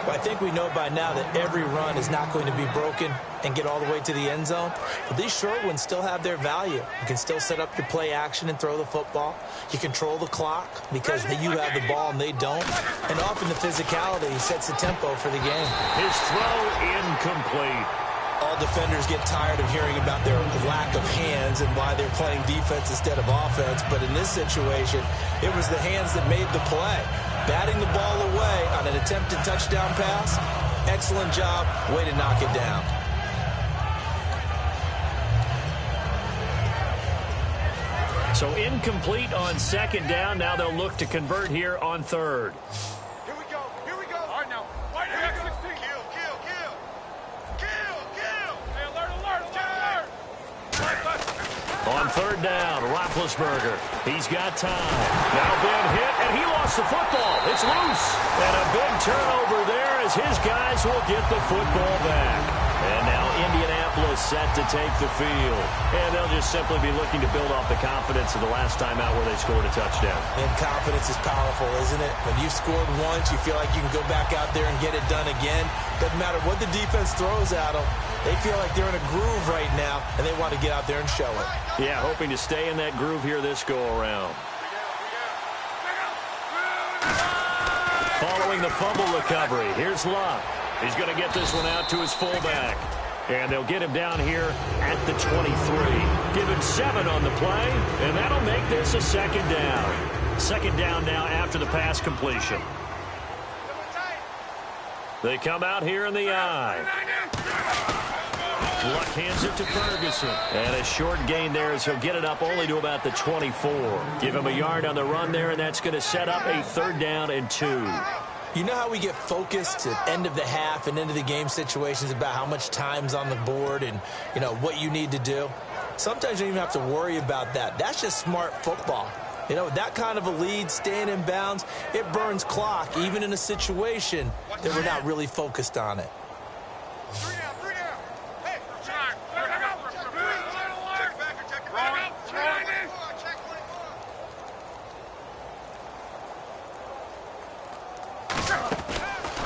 Well, I think we know by now that every run is not going to be broken and get all the way to the end zone. But these short ones still have their value. You can still set up your play action and throw the football. You control the clock because you have the ball and they don't. And often the physicality sets the tempo for the game. His throw incomplete. All defenders get tired of hearing about their lack of hands and why they're playing defense instead of offense. But in this situation, it was the hands that made the play. Batting the ball away on an attempted touchdown pass. Excellent job. Way to knock it down. So incomplete on second down. Now they'll look to convert here on third. Here we go. Here we go. All right, now. Right here. 16. Kill. Hey, alert. On third down, Roethlisberger. He's got time. Now Ben hit, and he lost the football. It's loose. And a big turnover there as his guys will get the football back. And now Indianapolis set to take the field. And they'll just simply be looking to build off the confidence of the last time out where they scored a touchdown. And confidence is powerful, isn't it? When you've scored once, you feel like you can go back out there and get it done again. Doesn't matter what the defense throws at them. They feel like they're in a groove right now, and they want to get out there and show it. Yeah, hoping to stay in that groove here this go-around. Following the fumble recovery, here's Luck. He's going to get this one out to his fullback. And they'll get him down here at the 23. Give him 7 on the play, and that'll make this a second down. Second down now after the pass completion. They come out here in the eye. Luck hands it to Ferguson. And a short gain there as he'll get it up only to about the 24. Give him a yard on the run there, and that's going to set up a 3rd down and 2. You know how we get focused at end of the half and into the game situations about how much time's on the board and, you know, what you need to do? Sometimes you don't even have to worry about that. That's just smart football. You know, with that kind of a lead, staying in bounds, it burns clock, even in a situation that we're not really focused on it. 3 down. Hey,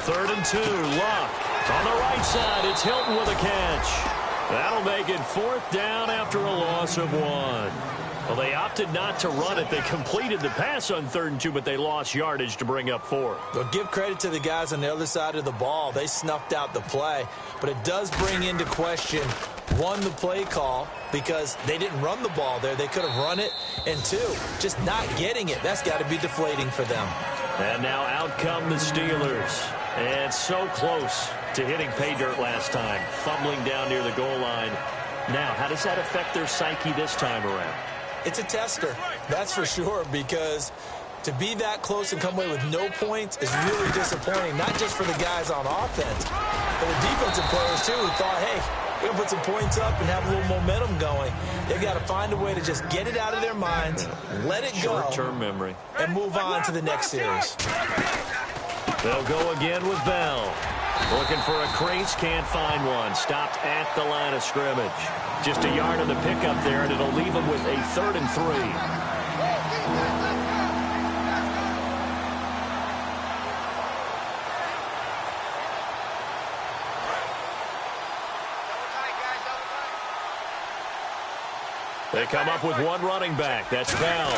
Third and 2, Luck. On the right side, it's Hilton with a catch. That'll make it 4th down after a loss of 1. Well, they opted not to run it. They completed the pass on 3rd and 2, but they lost yardage to bring up 4. Well, give credit to the guys on the other side of the ball. They snuffed out the play. But it does bring into question, 1, the play call, because they didn't run the ball there. They could have run it. And 2, just not getting it. That's got to be deflating for them. And now out come the Steelers. And so close to hitting pay dirt last time, fumbling down near the goal line. Now, how does that affect their psyche this time around? It's a tester, that's for sure, because to be that close and come away with no points is really disappointing, not just for the guys on offense, but the defensive players, too, who thought, hey, we're going to put some points up and have a little momentum going. They've got to find a way to just get it out of their minds, let it go, short-term memory, and move on to the next series. They'll go again with Bell. Looking for a crease, can't find one. Stopped at the line of scrimmage. Just a yard on the pickup there, and it'll leave them with a 3rd and 3. They come up with one running back. That's Bell.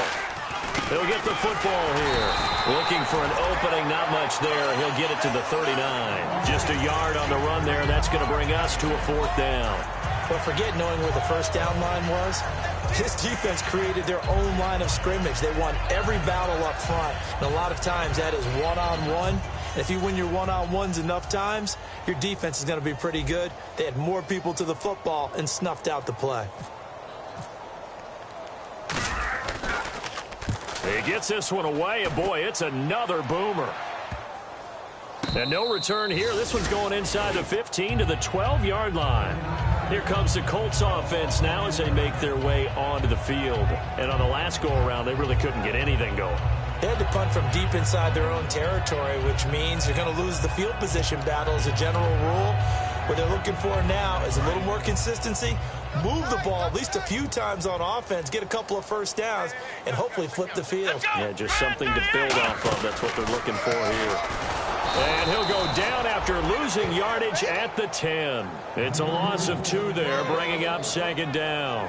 He'll get the football here. Looking for an opening, not much there. He'll get it to the 39. Just a yard on the run there, and that's going to bring us to a 4th down. But forget knowing where the first down line was. This defense created their own line of scrimmage. They won every battle up front. And a lot of times that is one-on-one. And if you win your one-on-ones enough times, your defense is going to be pretty good. They had more people to the football and snuffed out the play. He gets this one away, and boy, it's another boomer. And no return here. This one's going inside the 15 to the 12-yard line. Here comes the Colts offense now as they make their way onto the field. And on the last go-around, they really couldn't get anything going. They had to punt from deep inside their own territory, which means you're going to lose the field position battle as a general rule. What they're looking for now is a little more consistency, move the ball at least a few times on offense, get a couple of first downs, and hopefully flip the field. Yeah, just something to build off of. That's what they're looking for here. And he'll go down after losing yardage at the 10. It's a loss of 2 there, bringing up 2nd down.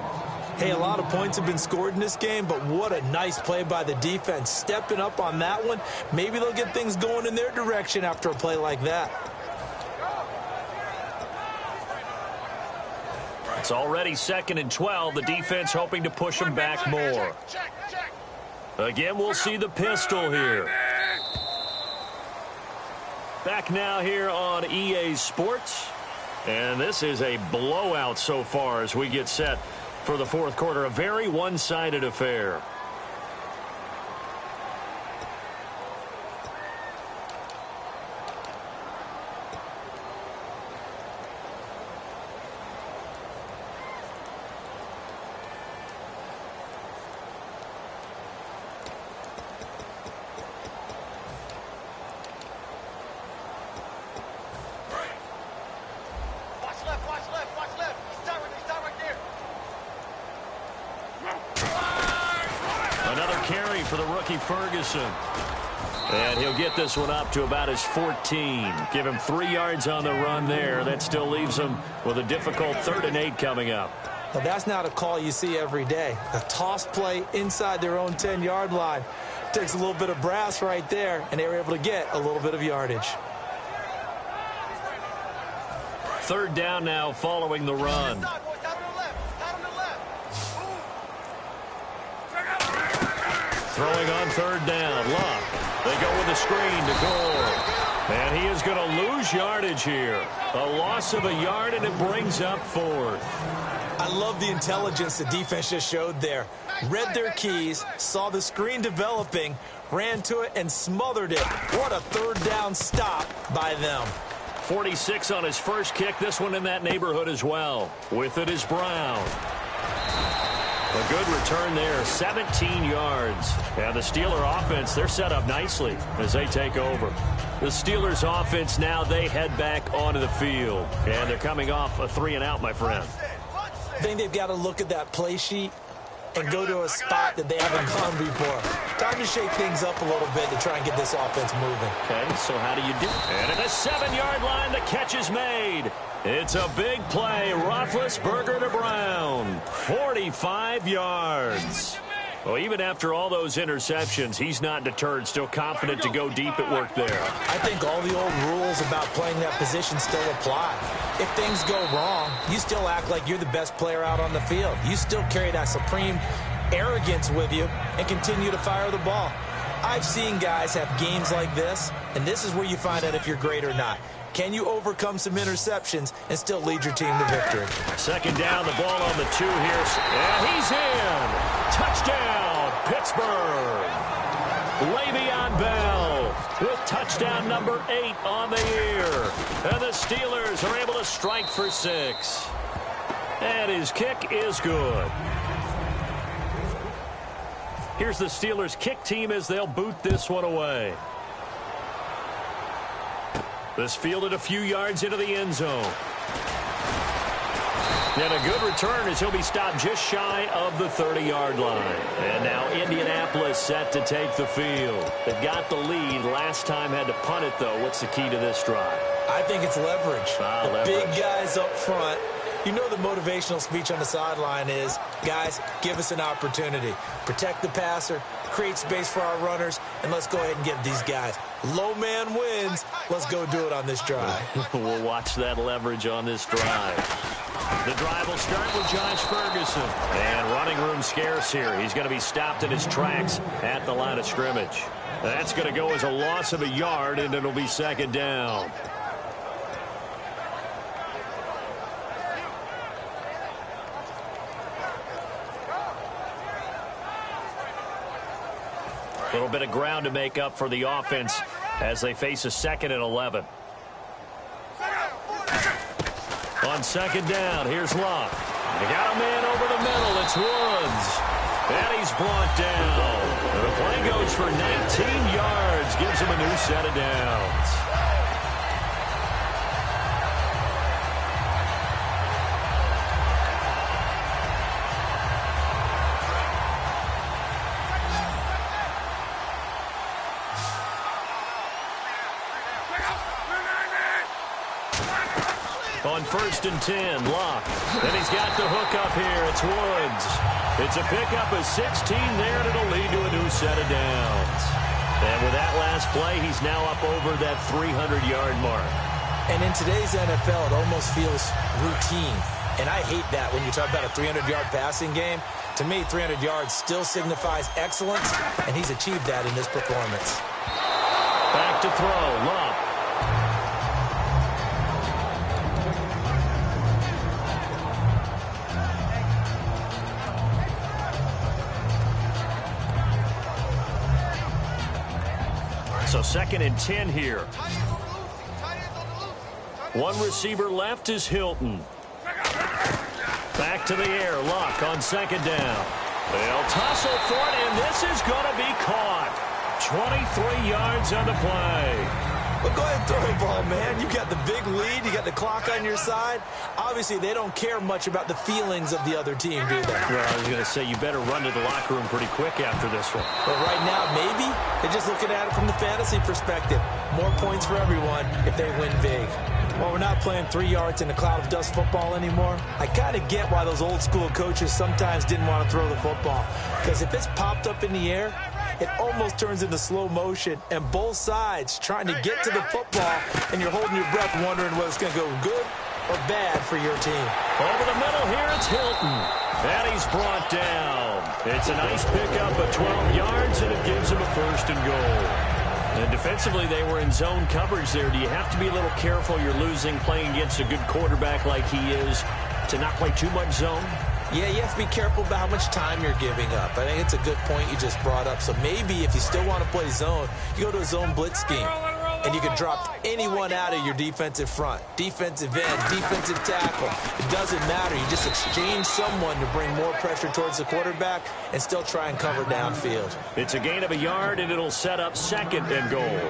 Hey, a lot of points have been scored in this game, but what a nice play by the defense. Stepping up on that one, maybe they'll get things going in their direction after a play like that. It's already 2nd and 12. The defense hoping to push them back more. Again, we'll see the pistol here. Back now here on EA Sports. And this is a blowout so far as we get set for the 4th quarter. A very one-sided affair. For the rookie Ferguson. And he'll get this one up to about his 14. Give him 3 yards on the run there. That still leaves him with a difficult 3rd and 8 coming up. Now, that's not a call you see every day. A toss play inside their own 10-yard line. Takes a little bit of brass right there, and they were able to get a little bit of yardage. 3rd down now following the run. Throwing on 3rd down. Luck. They go with a screen to goal. And he is going to lose yardage here. A loss of a yard, and it brings up 4th. I love the intelligence the defense just showed there. Read their keys, saw the screen developing, ran to it, and smothered it. What a 3rd down stop by them. 46 on his first kick. This one in that neighborhood as well. With it is Brown. A good return there, 17 yards. And the Steeler offense, they're set up nicely as they take over. The Steelers offense now, they head back onto the field. And they're coming off a 3-and-out, my friend. I think they've got to look at that play sheet and go to a spot that they haven't gone before. Time to shake things up a little bit to try and get this offense moving. Okay, so how do you do it? And at the 7-yard line, the catch is made. It's a big play. Roethlisberger to Brown. 45 yards. Well, even after all those interceptions, he's not deterred. Still confident to go deep at work there. I think all the old rules about playing that position still apply. If things go wrong, you still act like you're the best player out on the field. You still carry that supreme arrogance with you and continue to fire the ball. I've seen guys have games like this, and this is where you find out if you're great or not. Can you overcome some interceptions and still lead your team to victory? 2nd down, the ball on the 2 here. And he's in. Touchdown, Pittsburgh. Le'Veon Bell with touchdown number 8 on the year. And the Steelers are able to strike for 6. And his kick is good. Here's the Steelers kick team as they'll boot this one away. This fielded a few yards into the end zone. And a good return as he'll be stopped just shy of the 30-yard line. And now Indianapolis set to take the field. They've got the lead. Last time had to punt it, though. What's the key to this drive? I think it's leverage. Leverage. Big guys up front You know the motivational speech on the sideline is, guys, give us an opportunity. Protect the passer, create space for our runners, and let's go ahead and get these guys. Low man wins. Let's go do it on this drive. We'll watch that leverage on this drive. The drive will start with Josh Ferguson. And running room scarce here. He's going to be stopped in his tracks at the line of scrimmage. That's going to go as a loss of a yard, and it'll be second down. A little bit of ground to make up for the offense as they face a 2nd and 11. On second down, here's Love. They got a man over the middle. It's Woods. And he's brought down. The play goes for 19 yards. Gives him a new set of downs. On 1st and 10, Locke. Then he's got the hook up here. It's Woods. It's a pickup of 16 there, and it'll lead to a new set of downs. And with that last play, he's now up over that 300-yard mark. And in today's NFL, it almost feels routine. And I hate that when you talk about a 300-yard passing game. To me, 300 yards still signifies excellence, and he's achieved that in this performance. Back to throw, Love. So 2nd and 10 here. One receiver left is Hilton. Back to the air. Locke on 2nd down. They'll tussle for it, and this is going to be caught. 23 yards on the play. Well, go ahead and throw the ball, man. You got the big lead. You got the clock on your side. Obviously, they don't care much about the feelings of the other team, do they? Well, I was going to say, you better run to the locker room pretty quick after this one. But right now, maybe they're just looking at it from the fantasy perspective. More points for everyone if they win big. While we're not playing 3 yards in a cloud of dust football anymore, I kind of get why those old school coaches sometimes didn't want to throw the football. Because if it's popped up in the air, it almost turns into slow motion, and both sides trying to get to the football, and you're holding your breath wondering whether it's going to go good or bad for your team. Over the middle here, it's Hilton. And he's brought down. It's a nice pickup of 12 yards, and it gives him a 1st and goal. And defensively, they were in zone coverage there. Do you have to be a little careful? You're losing playing against a good quarterback like he is to not play too much zone? Yeah, you have to be careful about how much time you're giving up. I think it's a good point you just brought up. So maybe if you still want to play zone, you go to a zone blitz scheme. And you can drop anyone out of your defensive front. Defensive end, defensive tackle. It doesn't matter. You just exchange someone to bring more pressure towards the quarterback and still try and cover downfield. It's a gain of a yard, and it'll set up 2nd and goal.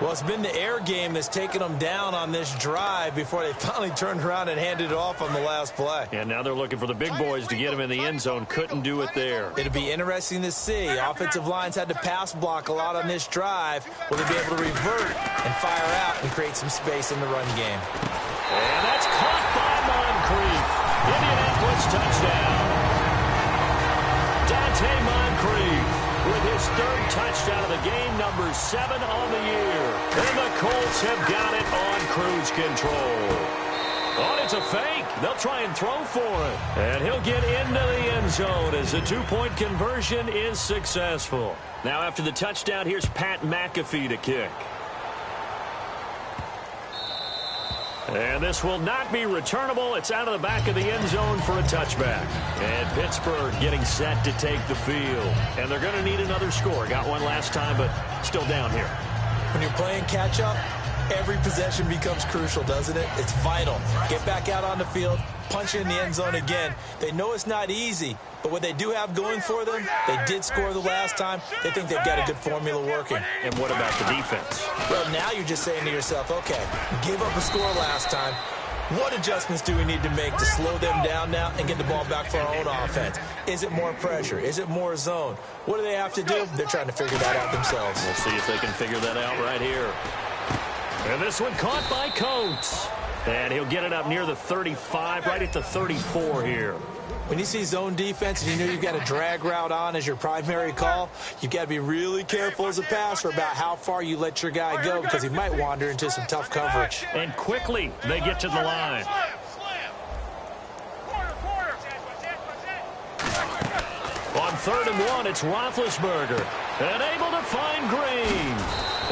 Well, it's been the air game that's taken them down on this drive before they finally turned around and handed it off on the last play. And now they're looking for the big boys to get them in the end zone. Couldn't do it there. It'll be interesting to see. Offensive lines had to pass block a lot on this drive. Will they be able to revert and fire out and create some space in the run game? And that's caught by Moncrief. Indianapolis touchdown. Dante Moncrief with his 3rd touchdown of the game, number 7 on the year. And the Colts have got it on cruise control. Oh, it's a fake. They'll try and throw for it. And he'll get into the end zone as the 2-point conversion is successful. Now after the touchdown, here's Pat McAfee to kick. And this will not be returnable. It's out of the back of the end zone for a touchback. And Pittsburgh getting set to take the field. And they're going to need another score. Got one last time, but still down here. When you're playing catch-up, every possession becomes crucial, doesn't it? It's vital. Get back out on the field, punch in the end zone again. They know it's not easy, but what they do have going for them, they did score the last time. They think they've got a good formula working. And what about the defense? Well, now you're just saying to yourself, okay, give up a score last time. What adjustments do we need to make to slow them down now and get the ball back for our own offense? Is it more pressure? Is it more zone? What do they have to do? They're trying to figure that out themselves. We'll see if they can figure that out right here. And this one caught by Coates. And he'll get it up near the 35, right at the 34 here. When you see zone defense and you know you've got a drag route on as your primary call, you've got to be really careful as a passer about how far you let your guy go because he might wander into some tough coverage. And quickly they get to the line. On 3rd and 1, it's Roethlisberger. And able to find Green.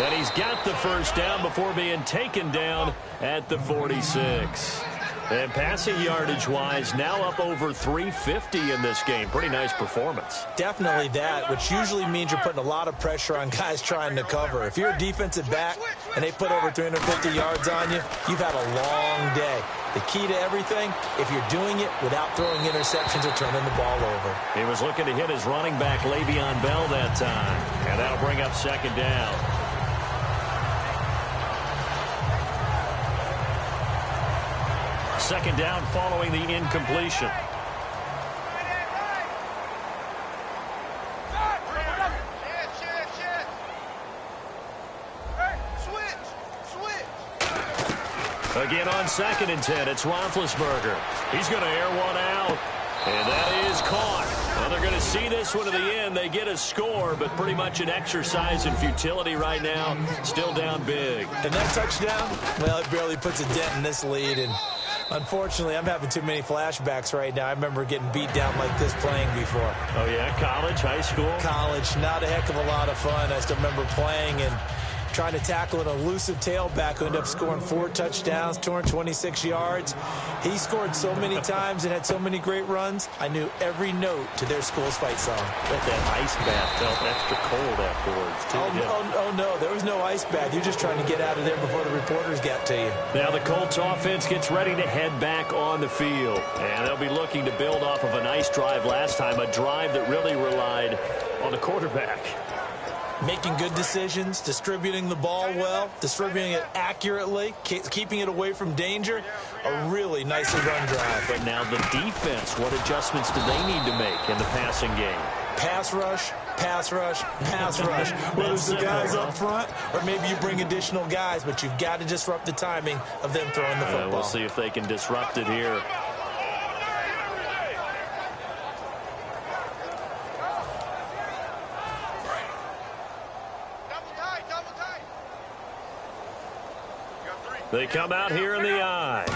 And he's got the first down before being taken down at the 46. And passing yardage-wise, now up over 350 in this game. Pretty nice performance. Definitely that, which usually means you're putting a lot of pressure on guys trying to cover. If you're a defensive back and they put over 350 yards on you, you've had a long day. The key to everything, if you're doing it without throwing interceptions or turning the ball over. He was looking to hit his running back, Le'Veon Bell, that time. And that'll bring up 2nd down. Second down following the incompletion. Again on 2nd and 10, it's Roethlisberger. He's going to air one out, and that is caught. Well, they're going to see this one to the end. They get a score, but pretty much an exercise in futility right now. Still down big. And that touchdown, well, it barely puts a dent in this lead, and unfortunately, I'm having too many flashbacks right now. I remember getting beat down like this playing before. Oh, yeah? College, high school? College. Not a heck of a lot of fun. I still remember playing and trying to tackle an elusive tailback who ended up scoring 4 touchdowns, 226 yards. He scored so many times and had so many great runs, I knew every note to their school's fight song. Bet that ice bath felt extra cold afterwards, too. Oh, no, there was no ice bath. You're just trying to get out of there before the reporters got to you. Now the Colts offense gets ready to head back on the field. And they'll be looking to build off of a nice drive last time, a drive that really relied on the quarterback. Making good decisions, distributing the ball well, distributing it accurately, keeping it away from danger. A really nicely run drive. But now the defense, what adjustments do they need to make in the passing game? Pass rush, pass rush, pass rush. Whether it's the guys up front or maybe you bring additional guys, but you've got to disrupt the timing of them throwing the football. We'll see if they can disrupt it here. They come out here in the eye.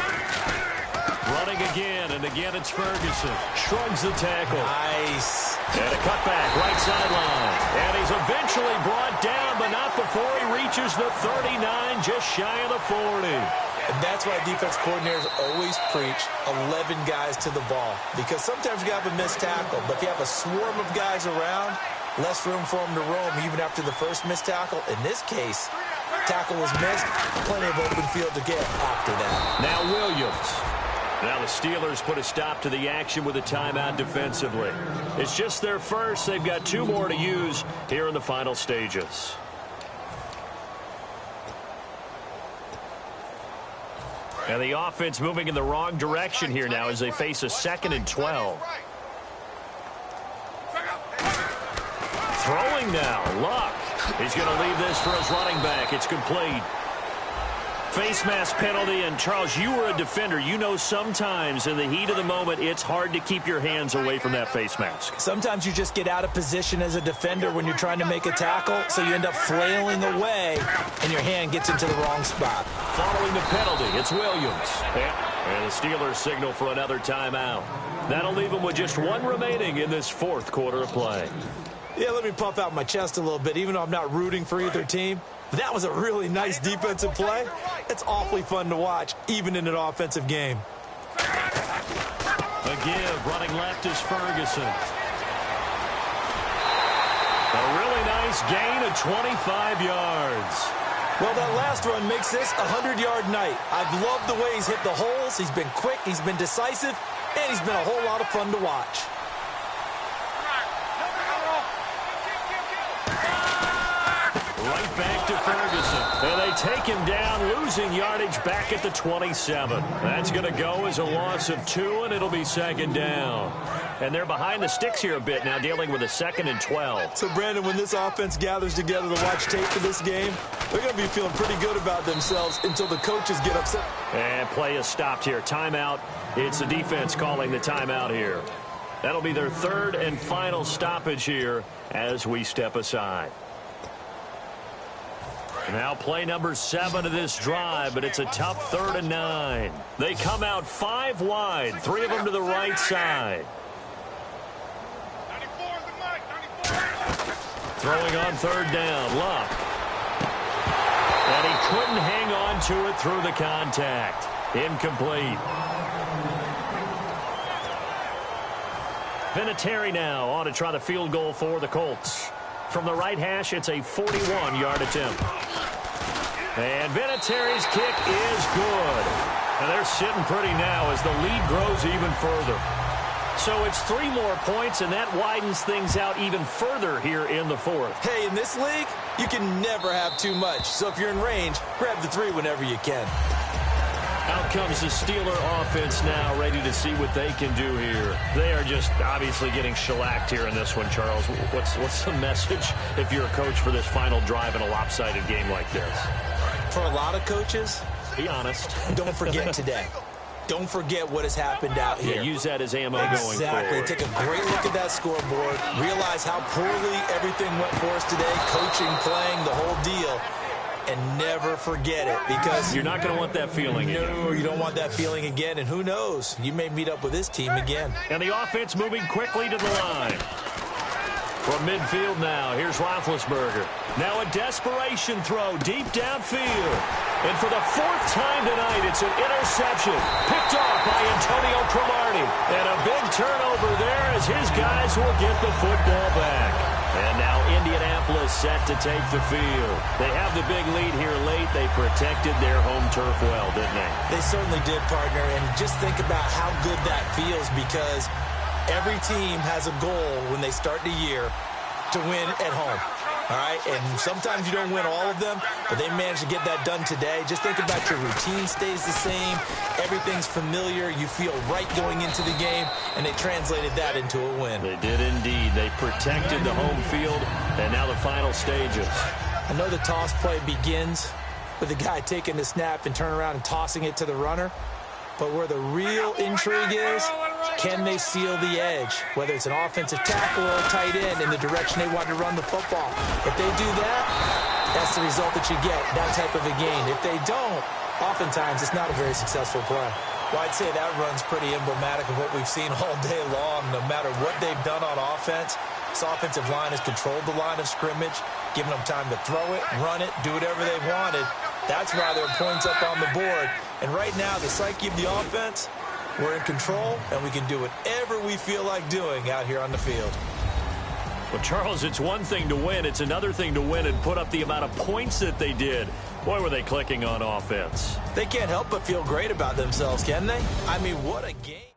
Running again, and again it's Ferguson. Shrugs the tackle. Nice. And a cutback, right sideline. And he's eventually brought down, but not before he reaches the 39, just shy of the 40. And that's why defense coordinators always preach 11 guys to the ball. Because sometimes you have a missed tackle, but if you have a swarm of guys around, less room for them to roam even after the first missed tackle. In this case, tackle was missed, plenty of open field to get after that. Now Williams. Now the Steelers put a stop to the action with a timeout defensively. It's just their first. They've got 2 more to use here in the final stages. And the offense moving in the wrong direction here now as they face a 2nd and 12. Throwing now, Luck. He's going to leave this for his running back. It's complete. Face mask penalty, and Charles, you were a defender. You know sometimes in the heat of the moment, it's hard to keep your hands away from that face mask. Sometimes you just get out of position as a defender when you're trying to make a tackle, so you end up flailing away, and your hand gets into the wrong spot. Following the penalty, it's Williams. And the Steelers signal for another timeout. That'll leave them with just 1 remaining in this 4th quarter of play. Yeah, let me puff out my chest a little bit, even though I'm not rooting for either team. That was a really nice defensive play. It's awfully fun to watch, even in an offensive game. A give, running left is Ferguson. A really nice gain of 25 yards. Well, that last run makes this a 100-yard night. I've loved the way he's hit the holes. He's been quick, he's been decisive, and he's been a whole lot of fun to watch. Right back to Ferguson. And they take him down, losing yardage back at the 27. That's going to go as a loss of 2, and it'll be 2nd down. And they're behind the sticks here a bit now, dealing with a 2nd and 12. So, Brandon, when this offense gathers together to watch tape for this game, they're going to be feeling pretty good about themselves until the coaches get upset. And play is stopped here. Timeout. It's the defense calling the timeout here. That'll be their 3rd and final stoppage here as we step aside. Now play number 7 of this drive, but it's a tough 3rd and 9. They come out 5 wide, 3 of them to the right side. Throwing on 3rd down, Luck. And he couldn't hang on to it through the contact. Incomplete. Vinatieri now on to try the field goal for the Colts. From the right hash, it's a 41-yard attempt. And Vinatieri's kick is good. And they're sitting pretty now as the lead grows even further. So it's 3 more points, and that widens things out even further here in the 4th. Hey, in this league, you can never have too much. So if you're in range, grab the 3 whenever you can. Out comes the Steeler offense now, ready to see what they can do here. They are just obviously getting shellacked here in this one, Charles. What's the message if you're a coach for this final drive in a lopsided game like this? For a lot of coaches, be honest. Don't forget today. Don't forget what has happened out here. Yeah, use that as ammo going forward. Exactly. Take a great look at that scoreboard. Realize how poorly everything went for us today. Coaching, playing, the whole deal. And never forget it, because you're not going to want that feeling again. No, you don't want that feeling again. And who knows? You may meet up with this team again. And the offense moving quickly to the line. From midfield now, here's Roethlisberger. Now a desperation throw deep downfield. And for the 4th time tonight, it's an interception. Picked off by Antonio Cromartie. And a big turnover there as his guys will get the football back. And now Indianapolis set to take the field. They have the big lead here late. They protected their home turf well, didn't they? They certainly did, partner. And just think about how good that feels, because every team has a goal when they start the year to win at home. All right, and sometimes you don't win all of them, but they managed to get that done today. Just think about your routine stays the same. Everything's familiar. You feel right going into the game, and they translated that into a win. They did indeed. They protected the home field, and now the final stages. I know the toss play begins with the guy taking the snap and turning around and tossing it to the runner, but where the real intrigue is, can they seal the edge, whether it's an offensive tackle or a tight end in the direction they want to run the football? If they do that, that's the result that you get, that type of a gain. If they don't, oftentimes it's not a very successful play. Well, I'd say that run's pretty emblematic of what we've seen all day long. No matter what they've done on offense, this offensive line has controlled the line of scrimmage, giving them time to throw it, run it, do whatever they wanted. That's why there are points up on the board. And right now, the psyche of the offense, we're in control, and we can do whatever we feel like doing out here on the field. Well, Charles, it's one thing to win. It's another thing to win and put up the amount of points that they did. Boy, were they clicking on offense. They can't help but feel great about themselves, can they? I mean, what a game.